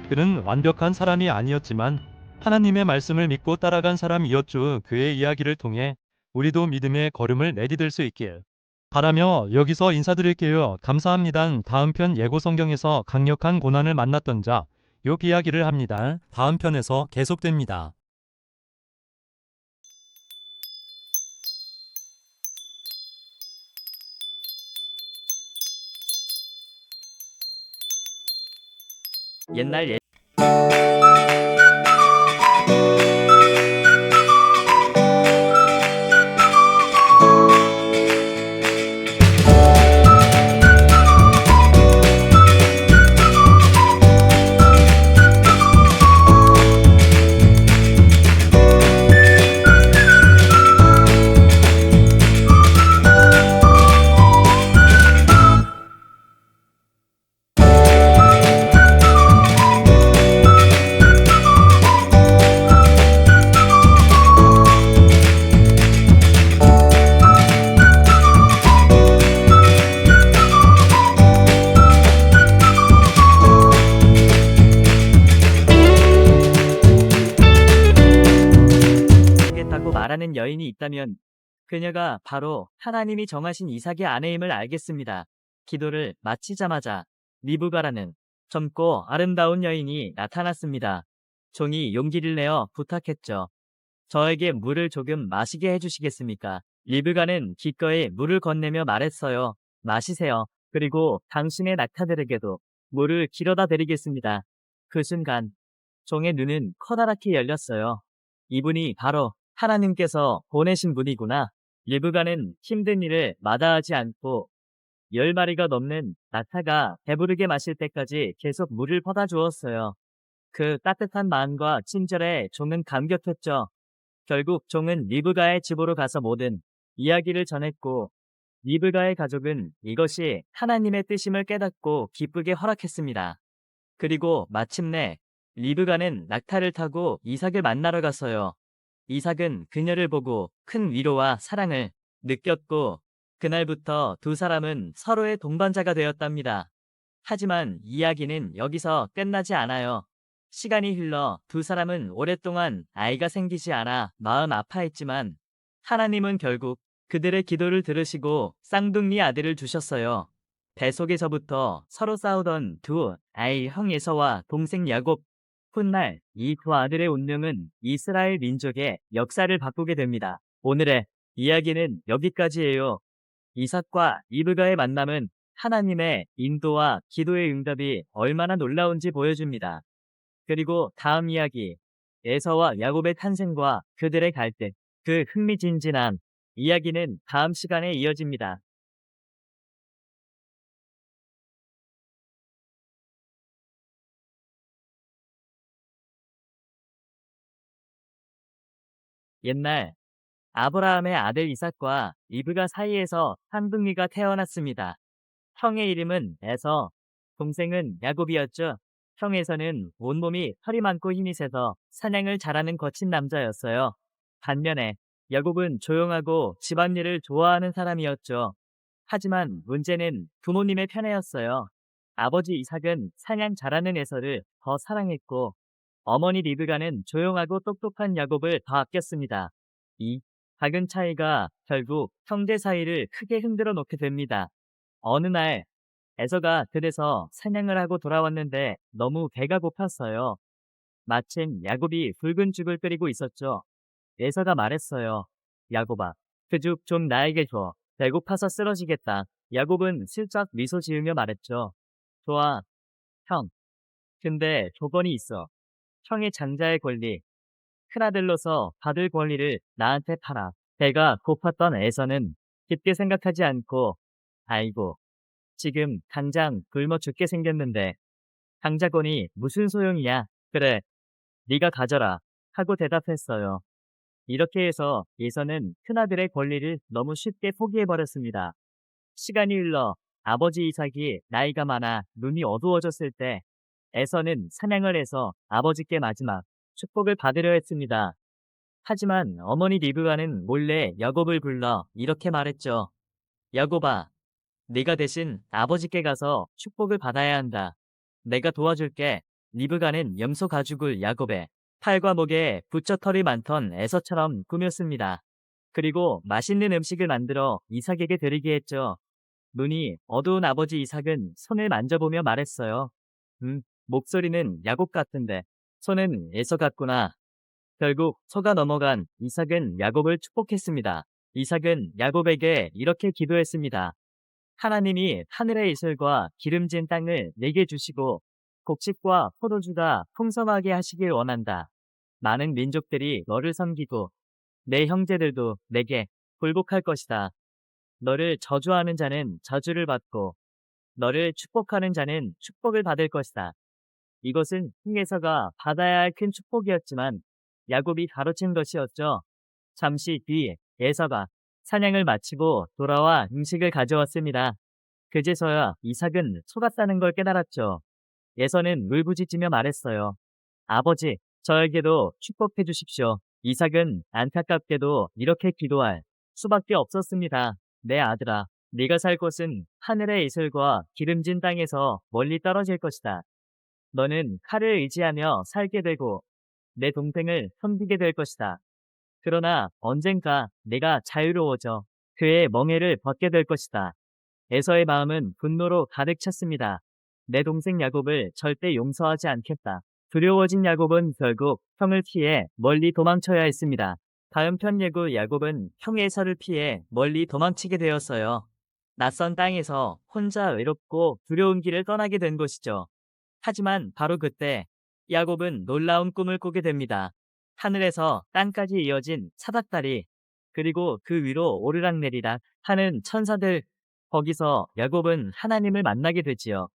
그는 완벽한 사람이 아니었지만 하나님의 말씀을 믿고 따라간 사람이었죠. 그의 이야기를 통해 우리도 믿음의 걸음을 내디딜 수 있길 바라며 여기서 인사드릴게요. 감사합니다. 다음 편 예고 성경에서 강력한 고난을 만났던 자 욥 이야기를 합니다. 다음 편에서 계속됩니다. 옛날 말하는 여인이 있다면 그녀가 바로 하나님이 정하신 이삭의 아내임을 알겠습니다. 기도를 마치자마자 리브가라는 젊고 아름다운 여인이 나타났습니다. 종이 용기를 내어 부탁했죠. 저에게 물을 조금 마시게 해주시겠습니까? 리브가는 기꺼이 물을 건네며 말했어요. 마시세요. 그리고 당신의 낙타들에게도 물을 길어다 드리겠습니다. 그 순간 종의 눈은 커다랗게 열렸어요. 이분이 바로 하나님께서 보내신 분이구나. 리브가는 힘든 일을 마다하지 않고 10마리가 넘는 낙타가 배부르게 마실 때까지 계속 물을 퍼다 주었어요. 그 따뜻한 마음과 친절에 종은 감격했죠. 결국 종은 리브가의 집으로 가서 모든 이야기를 전했고 리브가의 가족은 이것이 하나님의 뜻임을 깨닫고 기쁘게 허락했습니다. 그리고 마침내 리브가는 낙타를 타고 이삭을 만나러 갔어요. 이삭은 그녀를 보고 큰 위로와 사랑을 느꼈고 그날부터 두 사람은 서로의 동반자가 되었답니다. 하지만 이야기는 여기서 끝나지 않아요. 시간이 흘러 두 사람은 오랫동안 아이가 생기지 않아 마음 아파했지만 하나님은 결국 그들의 기도를 들으시고 쌍둥이 아들을 주셨어요. 뱃속에서부터 서로 싸우던 두 아이 형 에서와 동생 야곱. 훗날 이 두 아들의 운명은 이스라엘 민족의 역사를 바꾸게 됩니다. 오늘의 이야기는 여기까지예요. 이삭과 리브가의 만남은 하나님의 인도와 기도의 응답이 얼마나 놀라운지 보여줍니다. 그리고 다음 이야기, 에서와 야곱의 탄생과 그들의 갈등, 그 흥미진진한 이야기는 다음 시간에 이어집니다. 옛날 아브라함의 아들 이삭과 리브가 사이에서 쌍둥이가 태어났습니다. 형의 이름은 에서, 동생은 야곱이었죠. 형 에서는 온몸이 털이 많고 힘이 세서 사냥을 잘하는 거친 남자였어요. 반면에 야곱은 조용하고 집안일을 좋아하는 사람이었죠. 하지만 문제는 부모님의 편애였어요. 아버지 이삭은 사냥 잘하는 에서를 더 사랑했고 어머니 리브가는 조용하고 똑똑한 야곱을 더 아꼈습니다. 이 작은 차이가 결국 형제 사이를 크게 흔들어 놓게 됩니다. 어느 날 에서가 들에서 사냥을 하고 돌아왔는데 너무 배가 고팠어요. 마침 야곱이 붉은 죽을 끓이고 있었죠. 에서가 말했어요. 야곱아, 그 죽 좀 나에게 줘. 배고파서 쓰러지겠다. 야곱은 슬쩍 미소 지으며 말했죠. 좋아, 형. 근데 조건이 있어. 형의 장자의 권리, 큰아들로서 받을 권리를 나한테 팔아. 배가 고팠던 에서는 깊게 생각하지 않고 아이고, 지금 당장 굶어 죽게 생겼는데 장자권이 무슨 소용이야. 그래, 네가 가져라 하고 대답했어요. 이렇게 해서 에서는 큰아들의 권리를 너무 쉽게 포기해버렸습니다. 시간이 흘러 아버지 이삭이 나이가 많아 눈이 어두워졌을 때 에서는 사냥을 해서 아버지께 마지막 축복을 받으려 했습니다. 하지만 어머니 리브가는 몰래 야곱을 불러 이렇게 말했죠. 야곱아, 네가 대신 아버지께 가서 축복을 받아야 한다. 내가 도와줄게. 리브가는 염소 가죽을 야곱의 팔과 목에 붙여 털이 많던 에서처럼 꾸몄습니다. 그리고 맛있는 음식을 만들어 이삭에게 드리게 했죠. 눈이 어두운 아버지 이삭은 손을 만져보며 말했어요. 목소리는 야곱 같은데 손은 에서 같구나. 결국 소가 넘어간 이삭은 야곱을 축복했습니다. 이삭은 야곱에게 이렇게 기도했습니다. 하나님이 하늘의 이슬과 기름진 땅을 내게 주시고 곡식과 포도주가 풍성하게 하시길 원한다. 많은 민족들이 너를 섬기고 내 형제들도 내게 굴복할 것이다. 너를 저주하는 자는 저주를 받고 너를 축복하는 자는 축복을 받을 것이다. 이것은 흥에서가 받아야 할 큰 축복이었지만 야곱이 가로챈 것이었죠. 잠시 뒤 에서가 사냥을 마치고 돌아와 음식을 가져왔습니다. 그제서야 이삭은 속았다는 걸 깨달았죠. 에서는 울부짖으며 말했어요. 아버지, 저에게도 축복해 주십시오. 이삭은 안타깝게도 이렇게 기도할 수밖에 없었습니다. 내 아들아, 네가 살 곳은 하늘의 이슬과 기름진 땅에서 멀리 떨어질 것이다. 너는 칼을 의지하며 살게 되고 내 동생을 섬기게 될 것이다. 그러나 언젠가 내가 자유로워져 그의 멍에를 벗게 될 것이다. 에서의 마음은 분노로 가득 찼습니다. 내 동생 야곱을 절대 용서하지 않겠다. 두려워진 야곱은 결국 형을 피해 멀리 도망쳐야 했습니다. 다음 편 예고 야곱은 형의 에서를 피해 멀리 도망치게 되었어요. 낯선 땅에서 혼자 외롭고 두려운 길을 떠나게 된 것이죠. 하지만 바로 그때 야곱은 놀라운 꿈을 꾸게 됩니다. 하늘에서 땅까지 이어진 사닥다리, 그리고 그 위로 오르락내리락 하는 천사들, 거기서 야곱은 하나님을 만나게 되지요.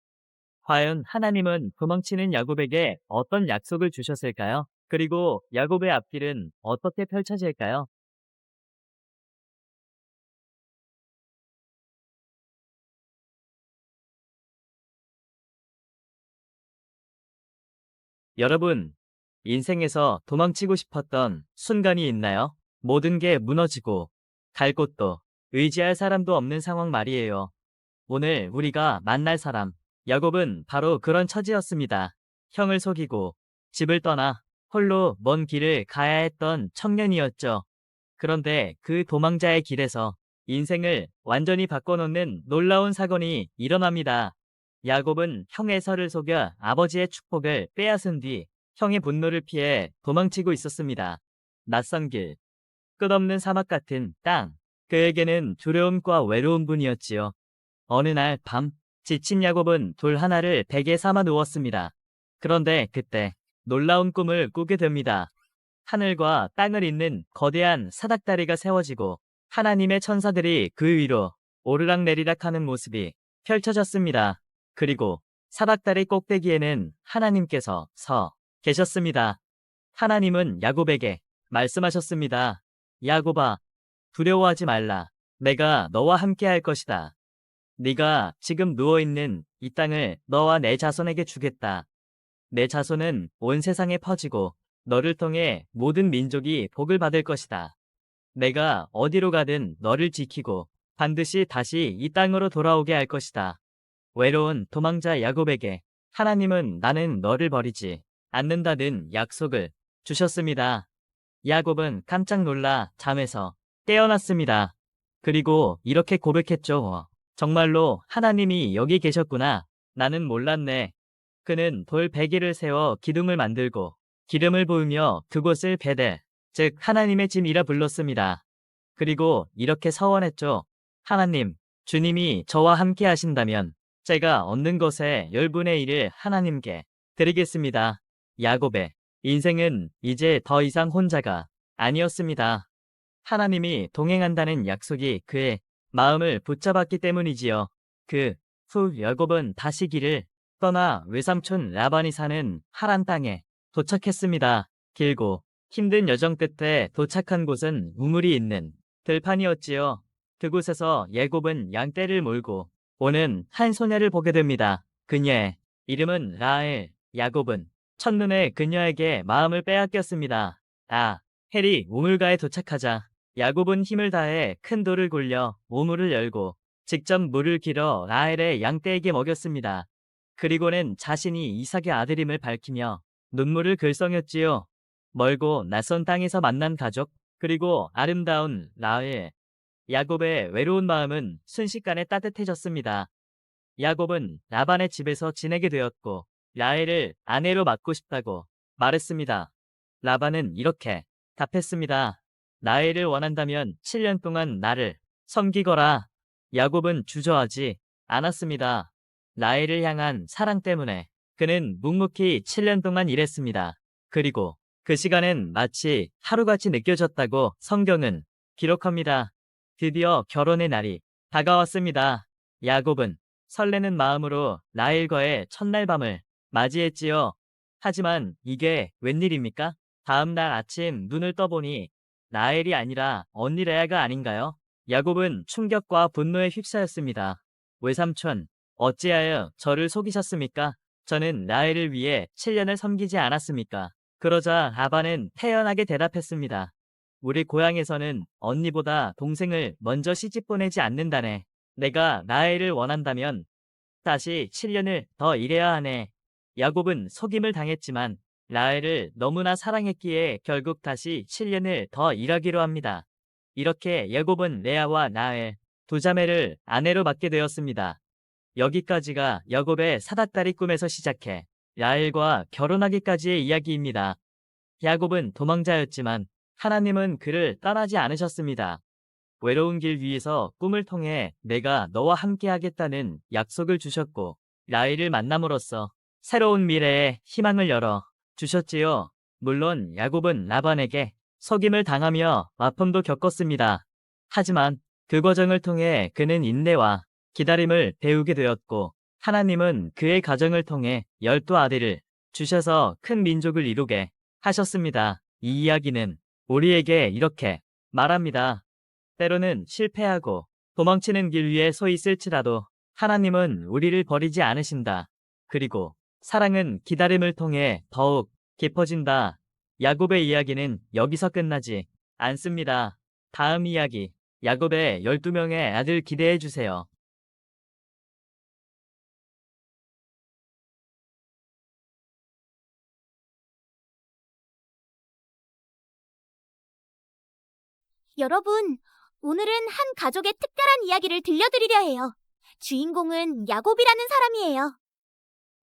과연 하나님은 도망치는 야곱에게 어떤 약속을 주셨을까요? 그리고 야곱의 앞길은 어떻게 펼쳐질까요? 여러분, 인생에서 도망치고 싶었던 순간이 있나요? 모든 게 무너지고 갈 곳도 의지할 사람도 없는 상황 말이에요. 오늘 우리가 만날 사람, 야곱은 바로 그런 처지였습니다. 형을 속이고 집을 떠나 홀로 먼 길을 가야 했던 청년이었죠. 그런데 그 도망자의 길에서 인생을 완전히 바꿔놓는 놀라운 사건이 일어납니다. 야곱은 형의 설을 속여 아버지의 축복을 빼앗은 뒤 형의 분노를 피해 도망치고 있었습니다. 낯선 길, 끝없는 사막 같은 땅, 그에게는 두려움과 외로움뿐이었지요. 어느 날 밤, 지친 야곱은 돌 하나를 베개 삼아 누웠습니다. 그런데 그때 놀라운 꿈을 꾸게 됩니다. 하늘과 땅을 잇는 거대한 사닥다리가 세워지고 하나님의 천사들이 그 위로 오르락내리락 하는 모습이 펼쳐졌습니다. 그리고 사닥다리 꼭대기에는 하나님께서 서 계셨습니다. 하나님은 야곱에게 말씀하셨습니다. 야곱아, 두려워하지 말라. 내가 너와 함께 할 것이다. 네가 지금 누워있는 이 땅을 너와 내 자손에게 주겠다. 내 자손은 온 세상에 퍼지고 너를 통해 모든 민족이 복을 받을 것이다. 내가 어디로 가든 너를 지키고 반드시 다시 이 땅으로 돌아오게 할 것이다. 외로운 도망자 야곱에게 하나님은 나는 너를 버리지 않는다는 약속을 주셨습니다. 야곱은 깜짝 놀라 잠에서 깨어났습니다. 그리고 이렇게 고백했죠. 정말로 하나님이 여기 계셨구나. 나는 몰랐네. 그는 돌 베개를 세워 기둥을 만들고 기름을 부으며 그곳을 베델, 즉 하나님의 집이라 불렀습니다. 그리고 이렇게 서원했죠. 하나님, 주님이 저와 함께 하신다면 제가 얻는 것의 10분의 1을 하나님께 드리겠습니다. 야곱의 인생은 이제 더 이상 혼자가 아니었습니다. 하나님이 동행한다는 약속이 그의 마음을 붙잡았기 때문이지요. 그 후 야곱은 다시 길을 떠나 외삼촌 라반이 사는 하란 땅에 도착했습니다. 길고 힘든 여정 끝에 도착한 곳은 우물이 있는 들판이었지요. 그곳에서 야곱은 양떼를 몰고 오는 한 소녀를 보게 됩니다. 그녀의 이름은 라헬. 야곱은 첫눈에 그녀에게 마음을 빼앗겼습니다. 헬이 우물가에 도착하자 야곱은 힘을 다해 큰 돌을 굴려 우물을 열고 직접 물을 길어 라헬의 양떼에게 먹였습니다. 그리고는 자신이 이삭의 아들임을 밝히며 눈물을 글썽였지요. 멀고 낯선 땅에서 만난 가족, 그리고 아름다운 라헬. 야곱의 외로운 마음은 순식간에 따뜻해졌습니다. 야곱은 라반의 집에서 지내게 되었고 라헬을 아내로 맡고 싶다고 말했습니다. 라반은 이렇게 답했습니다. 라헬을 원한다면 7년 동안 나를 섬기거라. 야곱은 주저하지 않았습니다. 라헬을 향한 사랑 때문에 그는 묵묵히 7년 동안 일했습니다. 그리고 그 시간은 마치 하루같이 느껴졌다고 성경은 기록합니다. 드디어 결혼의 날이 다가왔습니다. 야곱은 설레는 마음으로 라헬과의 첫날 밤을 맞이했지요. 하지만 이게 웬일입니까? 다음 날 아침 눈을 떠보니 라헬이 아니라 언니 레아가 아닌가요? 야곱은 충격과 분노에 휩싸였습니다. 외삼촌, 어찌하여 저를 속이셨습니까? 저는 라헬을 위해 7년을 섬기지 않았습니까? 그러자 라반은 태연하게 대답했습니다. 우리 고향에서는 언니보다 동생을 먼저 시집 보내지 않는다네. 내가 라헬을 원한다면 다시 7년을 더 일해야 하네. 야곱은 속임을 당했지만 라헬을 너무나 사랑했기에 결국 다시 7년을 더 일하기로 합니다. 이렇게 야곱은 레아와 라헬 두 자매를 아내로 맡게 되었습니다. 여기까지가 야곱의 사닥다리 꿈에서 시작해 라헬과 결혼하기까지의 이야기입니다. 야곱은 도망자였지만 하나님은 그를 떠나지 않으셨습니다. 외로운 길 위에서 꿈을 통해 내가 너와 함께 하겠다는 약속을 주셨고 라헬을 만남으로써 새로운 미래에 희망을 열어 주셨지요. 물론 야곱은 라반에게 속임을 당하며 아픔도 겪었습니다. 하지만 그 과정을 통해 그는 인내와 기다림을 배우게 되었고 하나님은 그의 가정을 통해 12아들을 주셔서 큰 민족을 이루게 하셨습니다. 이 이야기는 우리에게 이렇게 말합니다. 때로는 실패하고 도망치는 길 위에 서 있을지라도 하나님은 우리를 버리지 않으신다. 그리고 사랑은 기다림을 통해 더욱 깊어진다. 야곱의 이야기는 여기서 끝나지 않습니다. 다음 이야기, 야곱의 12명의 아들 기대해 주세요. 여러분, 오늘은 한 가족의 특별한 이야기를 들려드리려 해요. 주인공은 야곱이라는 사람이에요.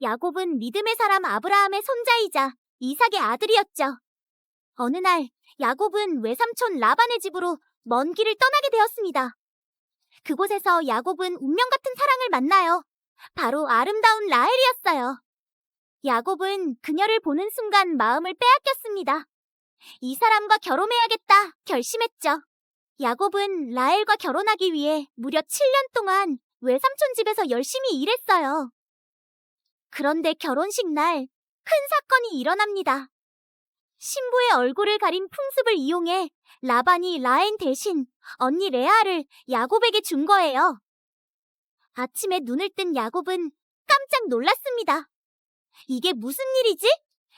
야곱은 믿음의 사람 아브라함의 손자이자 이삭의 아들이었죠. 어느 날 야곱은 외삼촌 라반의 집으로 먼 길을 떠나게 되었습니다. 그곳에서 야곱은 운명 같은 사랑을 만나요. 바로 아름다운 라헬이었어요. 야곱은 그녀를 보는 순간 마음을 빼앗겼습니다. 이 사람과 결혼해야겠다 결심했죠. 야곱은 라헬과 결혼하기 위해 무려 7년 동안 외삼촌 집에서 열심히 일했어요. 그런데 결혼식 날 큰 사건이 일어납니다. 신부의 얼굴을 가린 풍습을 이용해 라반이 라헬 대신 언니 레아를 야곱에게 준 거예요. 아침에 눈을 뜬 야곱은 깜짝 놀랐습니다. 이게 무슨 일이지?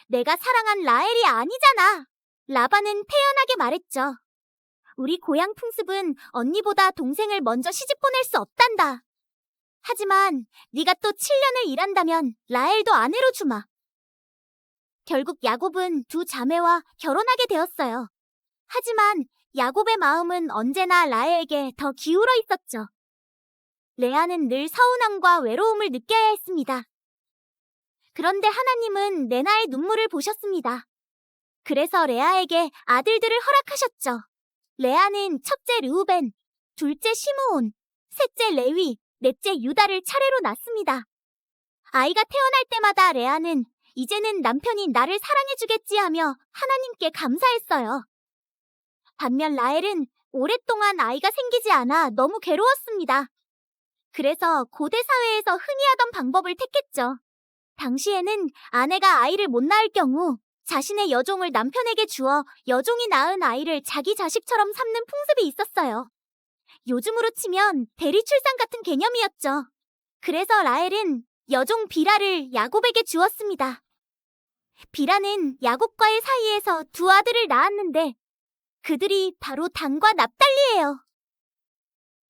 내가 사랑한 라헬이 아니잖아. 라반은 태연하게 말했죠. 우리 고향 풍습은 언니보다 동생을 먼저 시집 보낼 수 없단다. 하지만 네가 또 7년을 일한다면 라헬도 아내로 주마. 결국 야곱은 두 자매와 결혼하게 되었어요. 하지만 야곱의 마음은 언제나 라헬에게 더 기울어 있었죠. 레아는 늘 서운함과 외로움을 느껴야 했습니다. 그런데 하나님은 레나의 눈물을 보셨습니다. 그래서 레아에게 아들들을 허락하셨죠. 레아는 첫째 르우벤, 둘째 시므온, 셋째 레위, 넷째 유다를 차례로 낳습니다. 아이가 태어날 때마다 레아는 이제는 남편이 나를 사랑해주겠지 하며 하나님께 감사했어요. 반면 라헬은 오랫동안 아이가 생기지 않아 너무 괴로웠습니다. 그래서 고대 사회에서 흔히 하던 방법을 택했죠. 당시에는 아내가 아이를 못 낳을 경우 자신의 여종을 남편에게 주어 여종이 낳은 아이를 자기 자식처럼 삼는 풍습이 있었어요. 요즘으로 치면 대리출산 같은 개념이었죠. 그래서 라헬은 여종 비라를 야곱에게 주었습니다. 비라는 야곱과의 사이에서 두 아들을 낳았는데 그들이 바로 단과 납달리예요.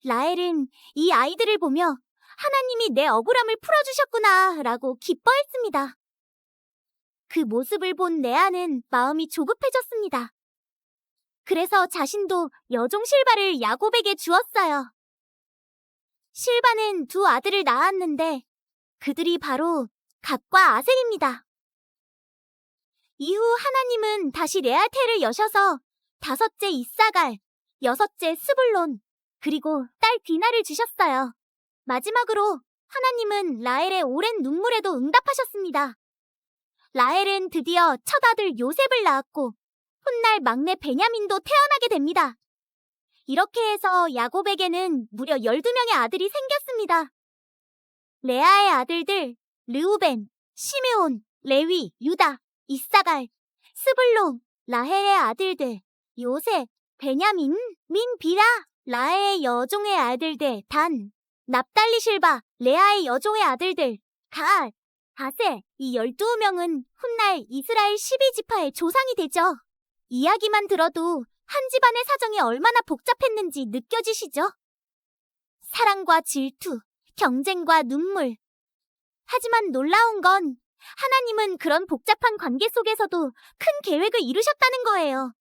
라헬은 이 아이들을 보며 하나님이 내 억울함을 풀어주셨구나 라고 기뻐했습니다. 그 모습을 본 레아는 마음이 조급해졌습니다. 그래서 자신도 여종 실바를 야곱에게 주었어요. 실바는 두 아들을 낳았는데 그들이 바로 갓과 아셀입니다. 이후 하나님은 다시 레아테를 여셔서 다섯째 이사갈, 여섯째 스불론, 그리고 딸 디나를 주셨어요. 마지막으로 하나님은 라헬의 오랜 눈물에도 응답하셨습니다. 라헬은 드디어 첫 아들 요셉을 낳았고 훗날 막내 베냐민도 태어나게 됩니다. 이렇게 해서 야곱에게는 무려 12명의 아들이 생겼습니다. 레아의 아들들 르우벤, 시므온, 레위, 유다, 이사갈, 스불론, 라헬의 아들들 요셉, 베냐민, 비라, 라헬의 여종의 아들들 단, 납달리 실바, 레아의 여종의 아들들 갓, 아셀, 이 12명은 훗날 이스라엘 12지파의 조상이 되죠. 이야기만 들어도 한 집안의 사정이 얼마나 복잡했는지 느껴지시죠? 사랑과 질투, 경쟁과 눈물. 하지만 놀라운 건 하나님은 그런 복잡한 관계 속에서도 큰 계획을 이루셨다는 거예요.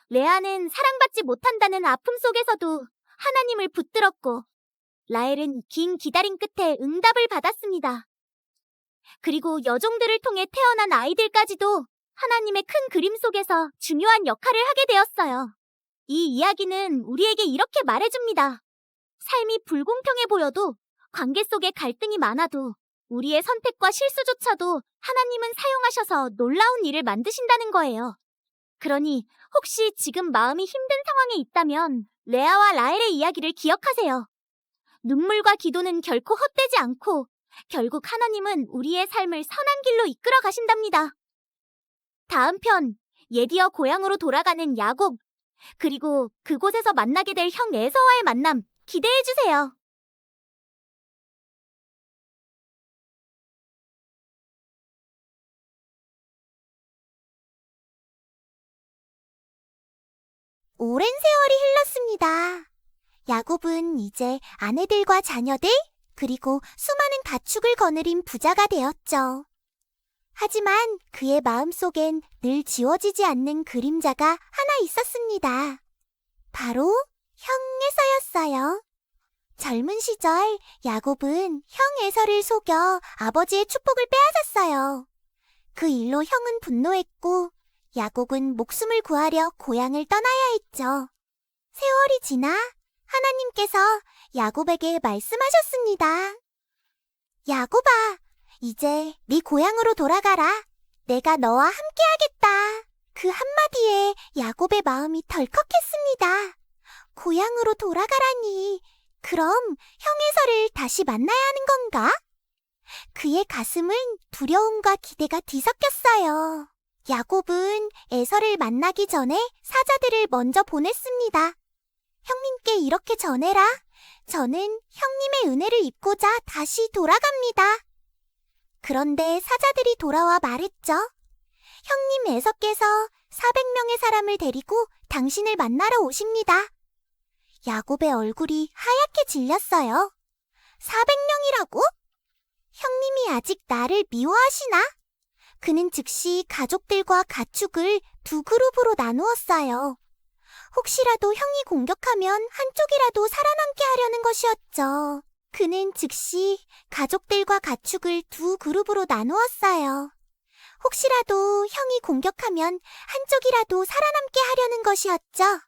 레아는 사랑받지 못한다는 아픔 속에서도 하나님을 붙들었고, 라헬은 긴 기다림 끝에 응답을 받았습니다. 그리고 여종들을 통해 태어난 아이들까지도 하나님의 큰 그림 속에서 중요한 역할을 하게 되었어요. 이 이야기는 우리에게 이렇게 말해줍니다. 삶이 불공평해 보여도, 관계 속에 갈등이 많아도, 우리의 선택과 실수조차도 하나님은 사용하셔서 놀라운 일을 만드신다는 거예요. 그러니 혹시 지금 마음이 힘든 상황에 있다면 레아와 라헬의 이야기를 기억하세요. 눈물과 기도는 결코 헛되지 않고 결국 하나님은 우리의 삶을 선한 길로 이끌어 가신답니다. 다음 편, 예디어 고향으로 돌아가는 야곱, 그리고 그곳에서 만나게 될 형 에서와의 만남 기대해주세요. 오랜 세월이 흘렀습니다. 야곱은 이제 아내들과 자녀들, 그리고 수많은 가축을 거느린 부자가 되었죠. 하지만 그의 마음속엔 늘 지워지지 않는 그림자가 하나 있었습니다. 바로 형 에서였어요. 젊은 시절 야곱은 형 에서를 속여 아버지의 축복을 빼앗았어요. 그 일로 형은 분노했고 야곱은 목숨을 구하려 고향을 떠나야 했죠. 세월이 지나 하나님께서 야곱에게 말씀하셨습니다. 야곱아, 이제 네 고향으로 돌아가라. 내가 너와 함께하겠다. 그 한마디에 야곱의 마음이 덜컥했습니다. 고향으로 돌아가라니, 그럼 형 에서를 다시 만나야 하는 건가? 그의 가슴은 두려움과 기대가 뒤섞였어요. 야곱은 에서를 만나기 전에 사자들을 먼저 보냈습니다. 형님께 이렇게 전해라. 저는 형님의 은혜를 입고자 다시 돌아갑니다. 그런데 사자들이 돌아와 말했죠. 형님 에서께서 400명의 사람을 데리고 당신을 만나러 오십니다. 야곱의 얼굴이 하얗게 질렸어요. 400명이라고? 형님이 아직 나를 미워하시나? 그는 즉시 가족들과 가축을 두 그룹으로 나누었어요. 혹시라도 형이 공격하면 한쪽이라도 살아남게 하려는 것이었죠. 그는 즉시 가족들과 가축을 두 그룹으로 나누었어요. 혹시라도 형이 공격하면 한쪽이라도 살아남게 하려는 것이었죠.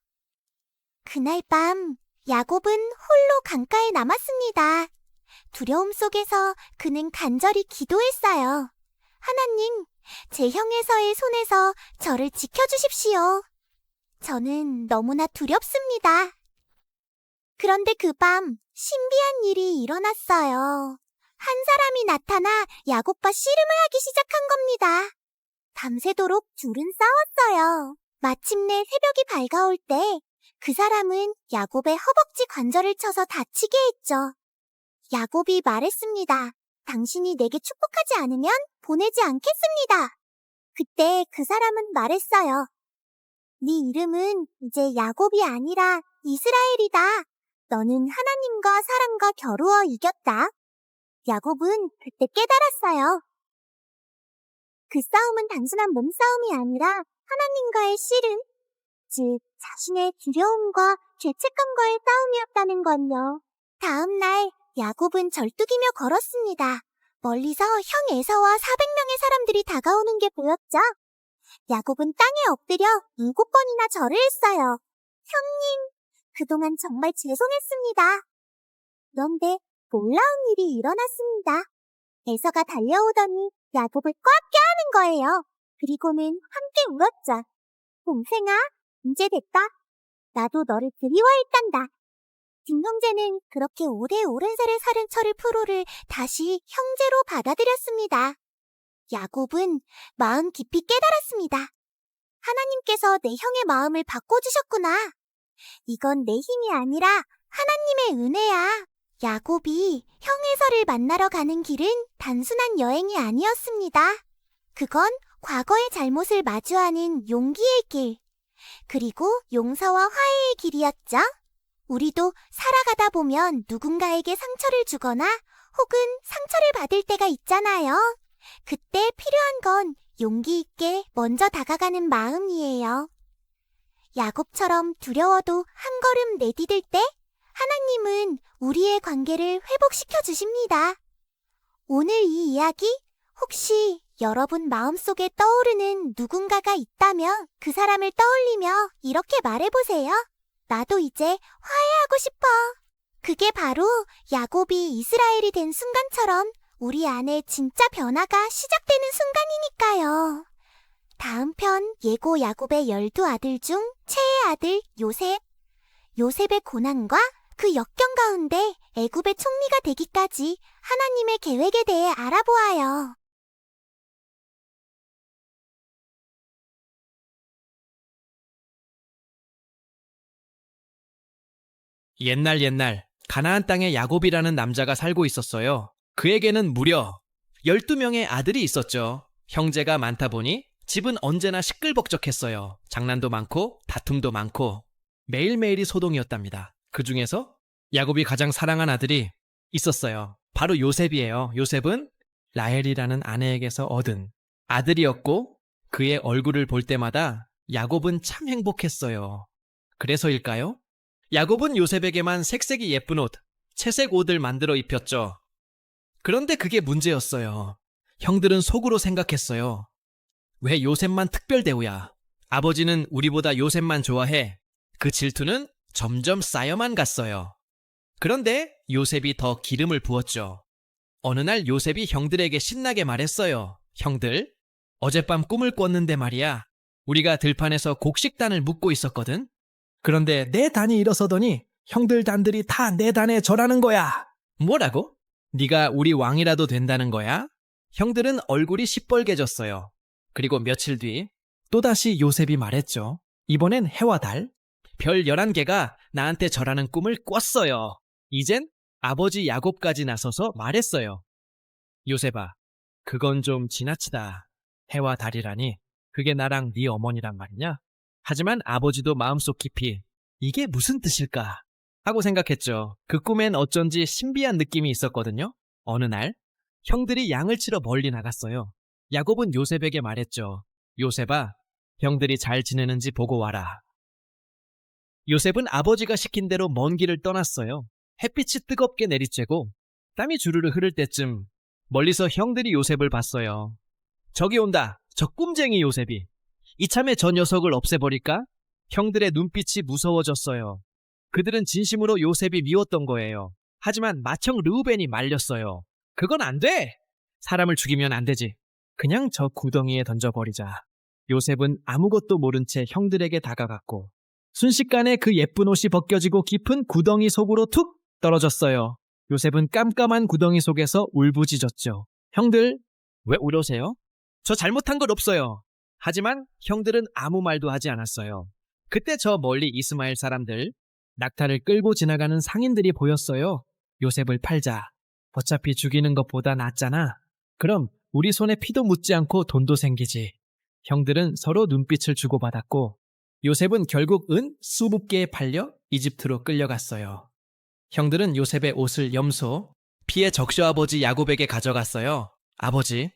그날 밤 야곱은 홀로 강가에 남았습니다. 두려움 속에서 그는 간절히 기도했어요. 하나님, 제 형 에서의 손에서 저를 지켜주십시오. 저는 너무나 두렵습니다. 그런데 그 밤 신비한 일이 일어났어요. 한 사람이 나타나 야곱과 씨름을 하기 시작한 겁니다. 밤새도록 둘은 싸웠어요. 마침내 새벽이 밝아올 때 그 사람은 야곱의 허벅지 관절을 쳐서 다치게 했죠. 야곱이 말했습니다. 당신이 내게 축복하지 않으면 보내지 않겠습니다. 그때 그 사람은 말했어요. 네 이름은 이제 야곱이 아니라 이스라엘이다. 너는 하나님과 사람과 겨루어 이겼다. 야곱은 그때 깨달았어요. 그 싸움은 단순한 몸싸움이 아니라 하나님과의 씨름, 즉 자신의 두려움과 죄책감과의 싸움이었다는 건요. 다음 날 야곱은 절뚝이며 걸었습니다. 멀리서 형 에서와 400명의 사람들이 다가오는 게 보였죠. 야곱은 땅에 엎드려 7번이나 절을 했어요. 형님, 그동안 정말 죄송했습니다. 그런데 놀라운 일이 일어났습니다. 에서가 달려오더니 야곱을 꽉 껴안은 거예요. 그리고는 함께 울었죠. 동생아, 이제 됐다. 나도 너를 그리워했단다. 김형제는 그렇게 오래 오랜 살에 살은 철을 프로를 다시 형제로 받아들였습니다. 야곱은 마음 깊이 깨달았습니다. 하나님께서 내 형의 마음을 바꿔주셨구나. 이건 내 힘이 아니라 하나님의 은혜야. 야곱이 형 에서를 만나러 가는 길은 단순한 여행이 아니었습니다. 그건 과거의 잘못을 마주하는 용기의 길, 그리고 용서와 화해의 길이었죠. 우리도 살아가다 보면 누군가에게 상처를 주거나 혹은 상처를 받을 때가 있잖아요. 그때 필요한 건 용기 있게 먼저 다가가는 마음이에요. 야곱처럼 두려워도 한 걸음 내디딜 때 하나님은 우리의 관계를 회복시켜 주십니다. 오늘 이 이야기 혹시 여러분 마음속에 떠오르는 누군가가 있다면 그 사람을 떠올리며 이렇게 말해보세요. 나도 이제 화해하고 싶어. 그게 바로 야곱이 이스라엘이 된 순간처럼 우리 안에 진짜 변화가 시작되는 순간이니까요. 다음 편 예고 야곱의 12아들 중 최의 아들 요셉. 요셉의 고난과 그 역경 가운데 애굽의 총리가 되기까지 하나님의 계획에 대해 알아보아요. 옛날 가나안 땅에 야곱이라는 남자가 살고 있었어요. 그에게는 무려 12명의 아들이 있었죠. 형제가 많다 보니 집은 언제나 시끌벅적했어요. 장난도 많고 다툼도 많고 매일매일이 소동이었답니다. 그 중에서 야곱이 가장 사랑한 아들이 있었어요. 바로 요셉이에요. 요셉은 라헬이라는 아내에게서 얻은 아들이었고 그의 얼굴을 볼 때마다 야곱은 참 행복했어요. 그래서일까요? 야곱은 요셉에게만 색색이 예쁜 옷, 채색 옷을 만들어 입혔죠. 그런데 그게 문제였어요. 형들은 속으로 생각했어요. 왜 요셉만 특별 대우야? 아버지는 우리보다 요셉만 좋아해. 그 질투는 점점 쌓여만 갔어요. 그런데 요셉이 더 기름을 부었죠. 어느 날 요셉이 형들에게 신나게 말했어요. 형들, 어젯밤 꿈을 꿨는데 말이야. 우리가 들판에서 곡식단을 묶고 있었거든. 그런데 내 단이 일어서더니 형들 단들이 다 내 단에 절하는 거야. 뭐라고? 네가 우리 왕이라도 된다는 거야? 형들은 얼굴이 시뻘개졌어요. 그리고 며칠 뒤 또다시 요셉이 말했죠. 이번엔 해와 달, 별 11개가 나한테 절하는 꿈을 꿨어요. 이젠 아버지 야곱까지 나서서 말했어요. 요셉아, 그건 좀 지나치다. 해와 달이라니, 그게 나랑 네 어머니란 말이냐? 하지만 아버지도 마음속 깊이 이게 무슨 뜻일까 하고 생각했죠. 그 꿈엔 어쩐지 신비한 느낌이 있었거든요. 어느 날 형들이 양을 치러 멀리 나갔어요. 야곱은 요셉에게 말했죠. 요셉아, 형들이 잘 지내는지 보고 와라. 요셉은 아버지가 시킨 대로 먼 길을 떠났어요. 햇빛이 뜨겁게 내리쬐고 땀이 주르르 흐를 때쯤 멀리서 형들이 요셉을 봤어요. 저기 온다, 저 꿈쟁이 요셉이. 이참에 저 녀석을 없애버릴까? 형들의 눈빛이 무서워졌어요. 그들은 진심으로 요셉이 미웠던 거예요. 하지만 맏형 르우벤이 말렸어요. 그건 안 돼! 사람을 죽이면 안 되지. 그냥 저 구덩이에 던져버리자. 요셉은 아무것도 모른 채 형들에게 다가갔고 순식간에 그 예쁜 옷이 벗겨지고 깊은 구덩이 속으로 툭 떨어졌어요. 요셉은 깜깜한 구덩이 속에서 울부짖었죠. 형들, 왜 울으세요? 저 잘못한 건 없어요. 하지만 형들은 아무 말도 하지 않았어요. 그때 저 멀리 이스마엘 사람들, 낙타를 끌고 지나가는 상인들이 보였어요. 요셉을 팔자. 어차피 죽이는 것보다 낫잖아. 그럼 우리 손에 피도 묻지 않고 돈도 생기지. 형들은 서로 눈빛을 주고받았고 요셉은 결국 은 수십 개에 팔려 이집트로 끌려갔어요. 형들은 요셉의 옷을 염소, 피의 적셔아버지 야곱에게 가져갔어요. 아버지,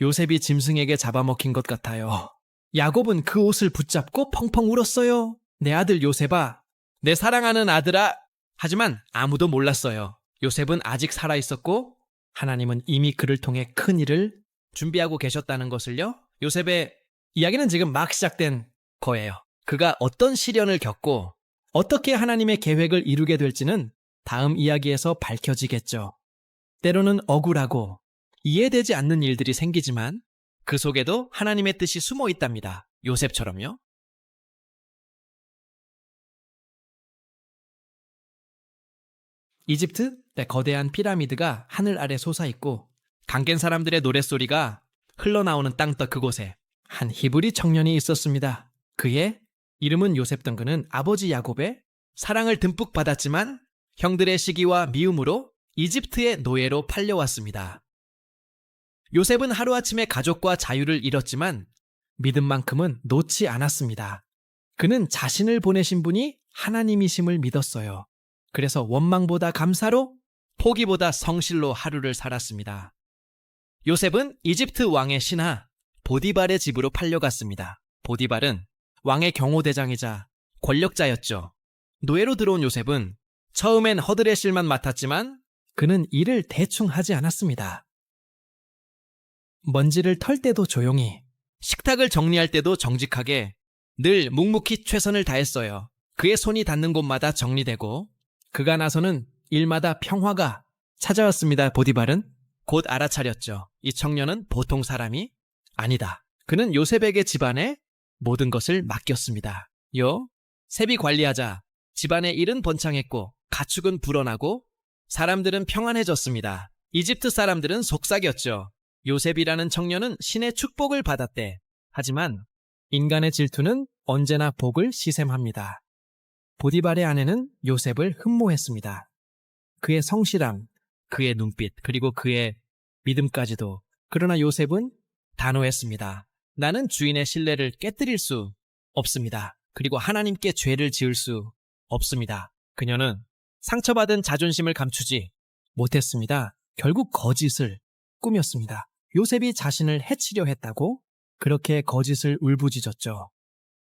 요셉이 짐승에게 잡아먹힌 것 같아요. 야곱은 그 옷을 붙잡고 펑펑 울었어요. 내 아들 요셉아, 내 사랑하는 아들아. 하지만 아무도 몰랐어요. 요셉은 아직 살아있었고 하나님은 이미 그를 통해 큰 일을 준비하고 계셨다는 것을요. 요셉의 이야기는 지금 막 시작된 거예요. 그가 어떤 시련을 겪고 어떻게 하나님의 계획을 이루게 될지는 다음 이야기에서 밝혀지겠죠. 때로는 억울하고 이해되지 않는 일들이 생기지만 그 속에도 하나님의 뜻이 숨어 있답니다. 요셉처럼요. 이집트 거대한 피라미드가 하늘 아래 솟아있고 강겐 사람들의 노랫소리가 흘러나오는 땅떡 그곳에 한 히브리 청년이 있었습니다. 그의 이름은 요셉. 그는 아버지 야곱의 사랑을 듬뿍 받았지만 형들의 시기와 미움으로 이집트의 노예로 팔려왔습니다. 요셉은 하루아침에 가족과 자유를 잃었지만 믿음만큼은 놓지 않았습니다. 그는 자신을 보내신 분이 하나님이심을 믿었어요. 그래서 원망보다 감사로, 포기보다 성실로 하루를 살았습니다. 요셉은 이집트 왕의 신하 보디발의 집으로 팔려갔습니다. 보디발은 왕의 경호대장이자 권력자였죠. 노예로 들어온 요셉은 처음엔 허드렛 일만 맡았지만 그는 일을 대충 하지 않았습니다. 먼지를 털 때도 조용히, 식탁을 정리할 때도 정직하게 늘 묵묵히 최선을 다했어요. 그의 손이 닿는 곳마다 정리되고 그가 나서는 일마다 평화가 찾아왔습니다. 보디발은 곧 알아차렸죠. 이 청년은 보통 사람이 아니다. 그는 요셉에게 집안의 모든 것을 맡겼습니다. 요셉이 관리하자 집안의 일은 번창했고 가축은 불어나고 사람들은 평안해졌습니다. 이집트 사람들은 속삭였죠. 요셉이라는 청년은 신의 축복을 받았대. 하지만 인간의 질투는 언제나 복을 시샘합니다. 보디발의 아내는 요셉을 흠모했습니다. 그의 성실함, 그의 눈빛, 그리고 그의 믿음까지도. 그러나 요셉은 단호했습니다. 나는 주인의 신뢰를 깨뜨릴 수 없습니다. 그리고 하나님께 죄를 지을 수 없습니다. 그녀는 상처받은 자존심을 감추지 못했습니다. 결국 거짓을 꾸몄습니다. 요셉이 자신을 해치려 했다고 그렇게 거짓을 울부짖었죠.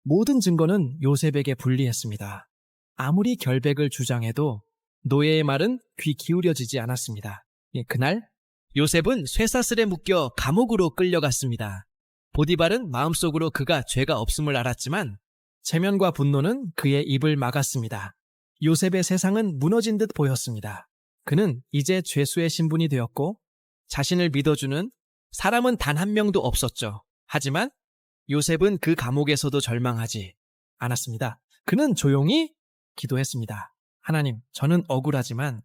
모든 증거는 요셉에게 불리했습니다. 아무리 결백을 주장해도 노예의 말은 귀 기울여지지 않았습니다. 그날 요셉은 쇠사슬에 묶여 감옥으로 끌려갔습니다. 보디발은 마음속으로 그가 죄가 없음을 알았지만 체면과 분노는 그의 입을 막았습니다. 요셉의 세상은 무너진 듯 보였습니다. 그는 이제 죄수의 신분이 되었고 자신을 믿어주는 사람은 단 한 명도 없었죠. 하지만 요셉은 그 감옥에서도 절망하지 않았습니다. 그는 조용히 기도했습니다. 하나님, 저는 억울하지만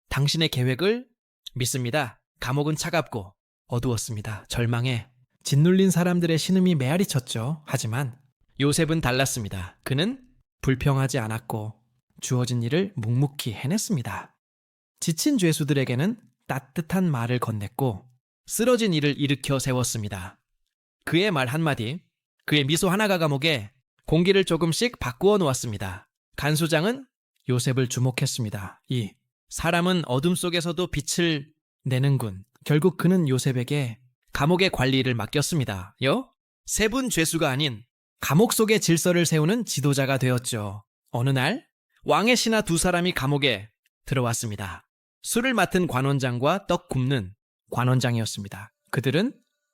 당신의 계획을 믿습니다. 감옥은 차갑고 어두웠습니다. 절망에 짓눌린 사람들의 신음이 메아리쳤죠. 하지만 요셉은 달랐습니다. 그는 불평하지 않았고 주어진 일을 묵묵히 해냈습니다. 지친 죄수들에게는 따뜻한 말을 건넸고 쓰러진 이를 일으켜 세웠습니다. 그의 말 한마디, 그의 미소 하나가 감옥에 공기를 조금씩 바꾸어 놓았습니다. 간수장은 요셉을 주목했습니다. 이 사람은 어둠 속에서도 빛을 내는군. 결국 그는 요셉에게 감옥의 관리를 맡겼습니다. 세분 죄수가 아닌 감옥 속의 질서를 세우는 지도자가 되었죠. 어느 날 왕의 신하 두 사람이 감옥에 들어왔습니다. 술을 맡은 관원장과 떡 굽는 관원장이었습니다. 그들은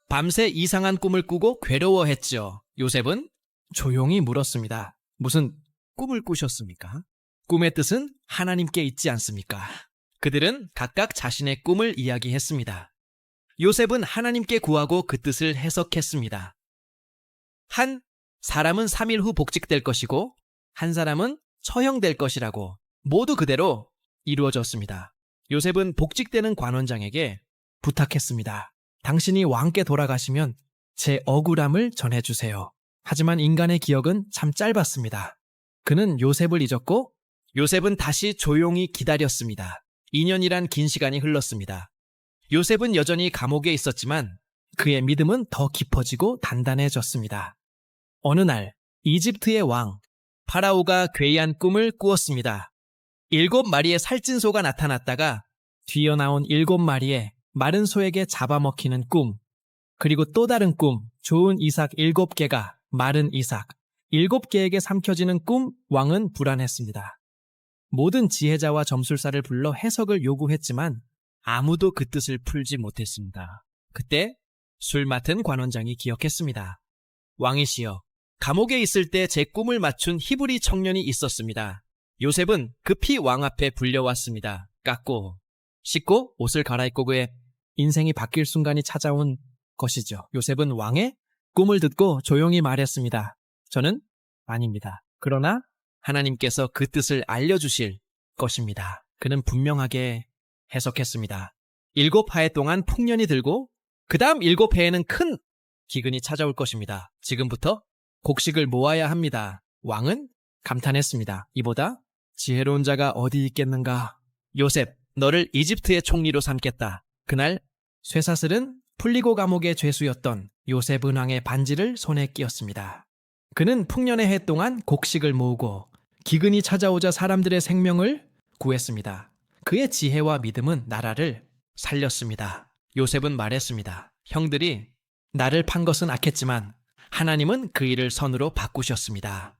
밤새 이상한 꿈을 꾸고 괴로워했죠. 요셉은 조용히 물었습니다. 무슨 꿈을 꾸셨습니까? 꿈의 뜻은 하나님께 있지 않습니까? 그들은 각각 자신의 꿈을 이야기했습니다. 요셉은 하나님께 구하고 그 뜻을 해석했습니다. 한 사람은 3일 후 복직될 것이고 한 사람은 처형될 것이라고 모두 그대로 이루어졌습니다. 요셉은 복직되는 관원장에게 부탁했습니다. 당신이 왕께 돌아가시면 제 억울함을 전해주세요. 하지만 인간의 기억은 참 짧았습니다. 그는 요셉을 잊었고 요셉은 다시 조용히 기다렸습니다. 2년이란 긴 시간이 흘렀습니다. 요셉은 여전히 감옥에 있었지만 그의 믿음은 더 깊어지고 단단해졌습니다. 어느 날 이집트의 왕 파라오가 괴이한 꿈을 꾸었습니다. 7마리의 살찐 소가 나타났다가 뒤어나온 7마리의 마른 소에게 잡아먹히는 꿈, 그리고 또 다른 꿈, 좋은 이삭 7개가 마른 이삭, 7개에게 삼켜지는 꿈. 왕은 불안했습니다. 모든 지혜자와 점술사를 불러 해석을 요구했지만 아무도 그 뜻을 풀지 못했습니다. 그때 술 맡은 관원장이 기억했습니다. 왕이시여, 감옥에 있을 때 제 꿈을 맞춘 히브리 청년이 있었습니다. 요셉은 급히 왕 앞에 불려왔습니다. 깎고 씻고 옷을 갈아입고 그의 인생이 바뀔 순간이 찾아온 것이죠. 요셉은 왕의 꿈을 듣고 조용히 말했습니다. 저는 아닙니다. 그러나 하나님께서 그 뜻을 알려주실 것입니다. 그는 분명하게 해석했습니다. 7해 동안 풍년이 들고 그 다음 7해에는 큰 기근이 찾아올 것입니다. 지금부터 곡식을 모아야 합니다. 왕은 감탄했습니다. 이보다 지혜로운 자가 어디 있겠는가? 요셉, 너를 이집트의 총리로 삼겠다. 그날 쇠사슬은 풀리고 감옥의 죄수였던 요셉 은왕의 반지를 손에 끼었습니다. 그는 풍년의 해 동안 곡식을 모으고 기근이 찾아오자 사람들의 생명을 구했습니다. 그의 지혜와 믿음은 나라를 살렸습니다. 요셉은 말했습니다. 형들이 나를 판 것은 악했지만 하나님은 그 일을 선으로 바꾸셨습니다.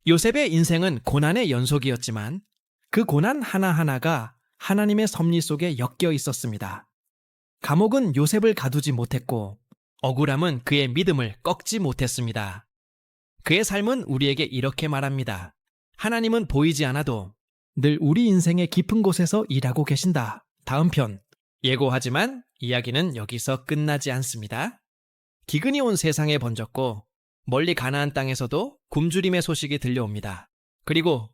요셉의 인생은 고난의 연속이었지만 그 고난 하나하나가 하나님의 섭리 속에 엮여 있었습니다. 감옥은 요셉을 가두지 못했고 억울함은 그의 믿음을 꺾지 못했습니다. 그의 삶은 우리에게 이렇게 말합니다. 하나님은 보이지 않아도 늘 우리 인생의 깊은 곳에서 일하고 계신다. 다음 편. 예고하지만 이야기는 여기서 끝나지 않습니다. 기근이 온 세상에 번졌고 멀리 가나안 땅에서도 굶주림의 소식이 들려옵니다. 그리고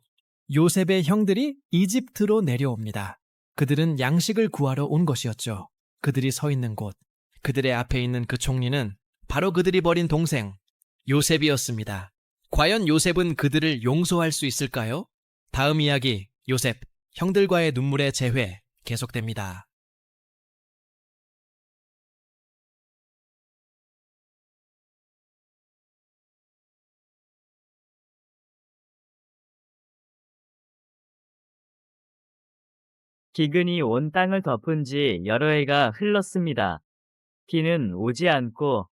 요셉의 형들이 이집트로 내려옵니다. 그들은 양식을 구하러 온 것이었죠. 그들이 서 있는 곳, 그들의 앞에 있는 그 총리는 바로 그들이 버린 동생 요셉이었습니다. 과연 요셉은 그들을 용서할 수 있을까요? 다음 이야기 요셉, 형들과의 눈물의 재회 계속됩니다. 기근이 온 땅을 덮은 지 여러 해가 흘렀습니다. 비는 오지 않고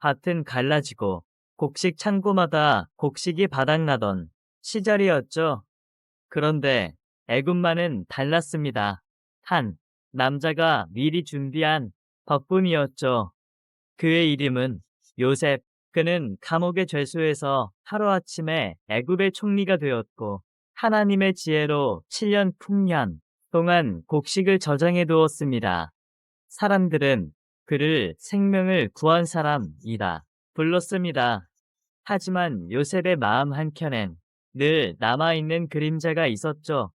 밭은 갈라지고 곡식 창고마다 곡식이 바닥나던 시절이었죠. 그런데 애굽만은 달랐습니다. 한 남자가 미리 준비한 덕분이었죠. 그의 이름은 요셉. 그는 감옥의 죄수에서 하루아침에 애굽의 총리가 되었고 하나님의 지혜로 7년 풍년 동안 곡식을 저장해 두었습니다. 사람들은 그를 생명을 구한 사람이라 불렀습니다. 하지만 요셉의 마음 한켠엔 늘 남아있는 그림자가 있었죠.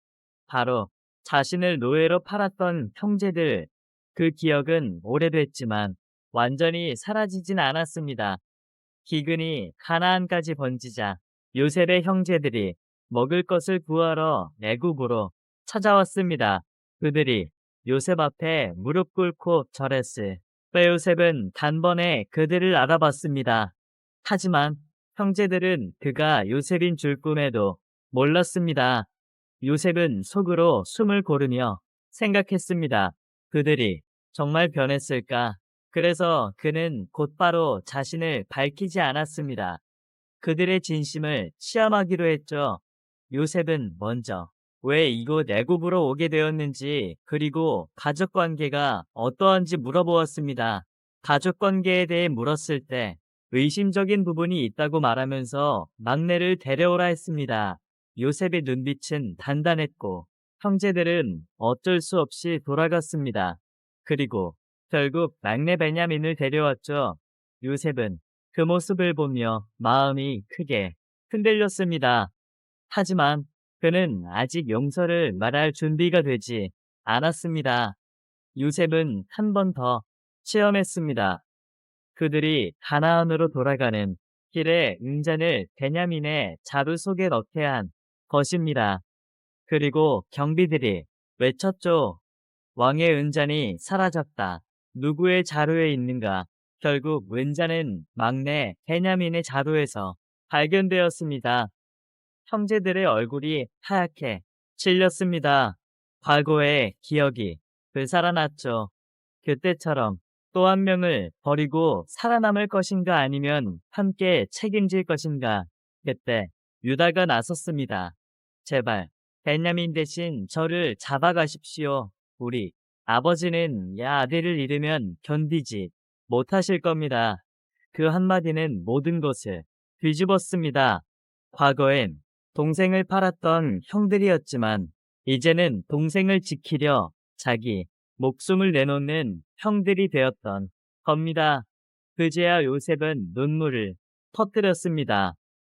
바로 자신을 노예로 팔았던 형제들. 그 기억은 오래됐지만 완전히 사라지진 않았습니다. 기근이 가나안까지 번지자 요셉의 형제들이 먹을 것을 구하러 애굽으로 찾아왔습니다. 그들이 요셉 앞에 무릎 꿇고 절했을 때 요셉은 단번에 그들을 알아봤습니다. 하지만 형제들은 그가 요셉인 줄 꿈에도 몰랐습니다. 요셉은 속으로 숨을 고르며 생각했습니다. 그들이 정말 변했을까? 그래서 그는 곧바로 자신을 밝히지 않았습니다. 그들의 진심을 시험하기로 했죠. 요셉은 먼저 왜 이곳 애굽으로 오게 되었는지 그리고 가족 관계가 어떠한지 물어보았습니다. 가족 관계에 대해 물었을 때 의심적인 부분이 있다고 말하면서 막내를 데려오라 했습니다. 요셉의 눈빛은 단단했고 형제들은 어쩔 수 없이 돌아갔습니다. 그리고 결국 막내 베냐민을 데려왔죠. 요셉은 그 모습을 보며 마음이 크게 흔들렸습니다. 하지만 그는 아직 용서를 말할 준비가 되지 않았습니다. 요셉은 한 번 더 시험했습니다. 그들이 가나안으로 돌아가는 길에 은잔을 베냐민의 자루 속에 넣게 한 것입니다. 그리고 경비들이 외쳤죠. 왕의 은잔이 사라졌다. 누구의 자루에 있는가? 결국 은잔은 막내 베냐민의 자루에서 발견되었습니다. 형제들의 얼굴이 하얗게 질렸습니다. 과거의 기억이 되살아났죠. 그때처럼 또 한 명을 버리고 살아남을 것인가 아니면 함께 책임질 것인가. 그때 유다가 나섰습니다. 제발 베냐민 대신 저를 잡아가십시오. 우리 아버지는 아들을 잃으면 견디지 못하실 겁니다. 그 한마디는 모든 것을 뒤집었습니다. 과거엔 동생을 팔았던 형들이었지만 이제는 동생을 지키려 자기 목숨을 내놓는 형들이 되었던 겁니다. 그제야 요셉은 눈물을 터뜨렸습니다.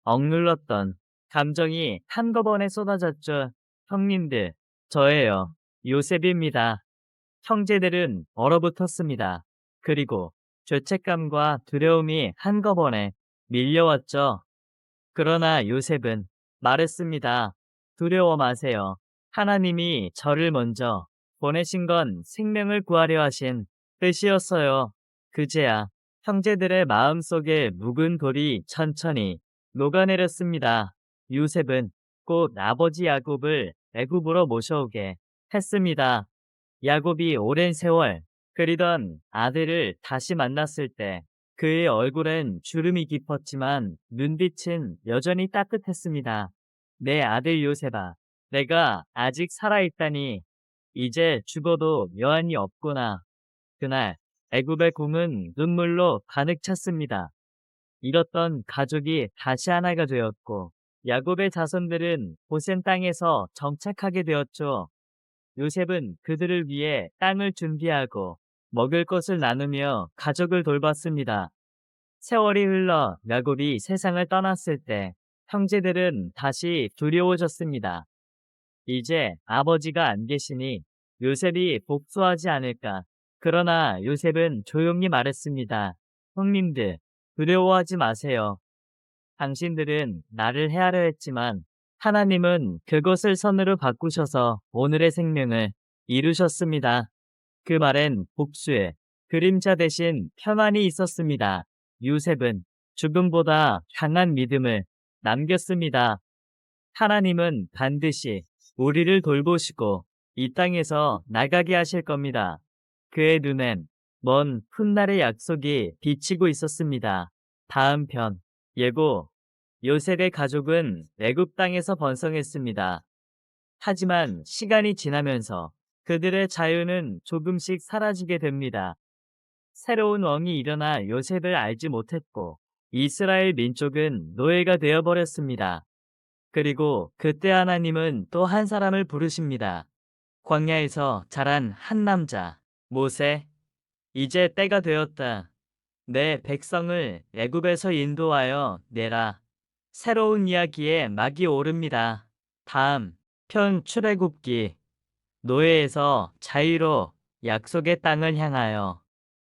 억눌렀던 감정이 한꺼번에 쏟아졌죠. 형님들, 저예요. 요셉입니다. 형제들은 얼어붙었습니다. 그리고 죄책감과 두려움이 한꺼번에 밀려왔죠. 그러나 요셉은 말했습니다. 두려워 마세요. 하나님이 저를 먼저 보내신 건 생명을 구하려 하신 뜻이었어요. 그제야 형제들의 마음속에 묵은 돌이 천천히 녹아내렸습니다. 요셉은 곧 아버지 야곱을 애굽으로 모셔오게 했습니다. 야곱이 오랜 세월 그리던 아들을 다시 만났을 때 그의 얼굴엔 주름이 깊었지만 눈빛은 여전히 따뜻했습니다. 내 아들 요셉아, 내가 아직 살아있다니 이제 죽어도 여한이 없구나. 그날 애굽의 궁은 눈물로 가득 찼습니다. 잃었던 가족이 다시 하나가 되었고 야곱의 자손들은 고센 땅에서 정착하게 되었죠. 요셉은 그들을 위해 땅을 준비하고 먹을 것을 나누며 가족을 돌봤습니다. 세월이 흘러 야곱이 세상을 떠났을 때 형제들은 다시 두려워졌습니다. 이제 아버지가 안 계시니 요셉이 복수하지 않을까. 그러나 요셉은 조용히 말했습니다. 형님들, 두려워하지 마세요. 당신들은 나를 해하려 했지만 하나님은 그것을 선으로 바꾸셔서 오늘의 생명을 이루셨습니다. 그 말엔 복수의 그림자 대신 평안이 있었습니다. 요셉은 죽음보다 강한 믿음을 남겼습니다. 하나님은 반드시 우리를 돌보시고 이 땅에서 나가게 하실 겁니다. 그의 눈엔 먼 훗날의 약속이 비치고 있었습니다. 다음 편 예고 요셉의 가족은 애굽 땅에서 번성했습니다. 하지만 시간이 지나면서 그들의 자유는 조금씩 사라지게 됩니다. 새로운 왕이 일어나 요셉을 알지 못했고 이스라엘 민족은 노예가 되어버렸습니다. 그리고 그때 하나님은 또 한 사람을 부르십니다. 광야에서 자란 한 남자, 모세. 이제 때가 되었다. 내 백성을 애굽에서 인도하여 내라. 새로운 이야기의 막이 오릅니다. 다음 편 출애굽기. 노예에서 자유로 약속의 땅을 향하여.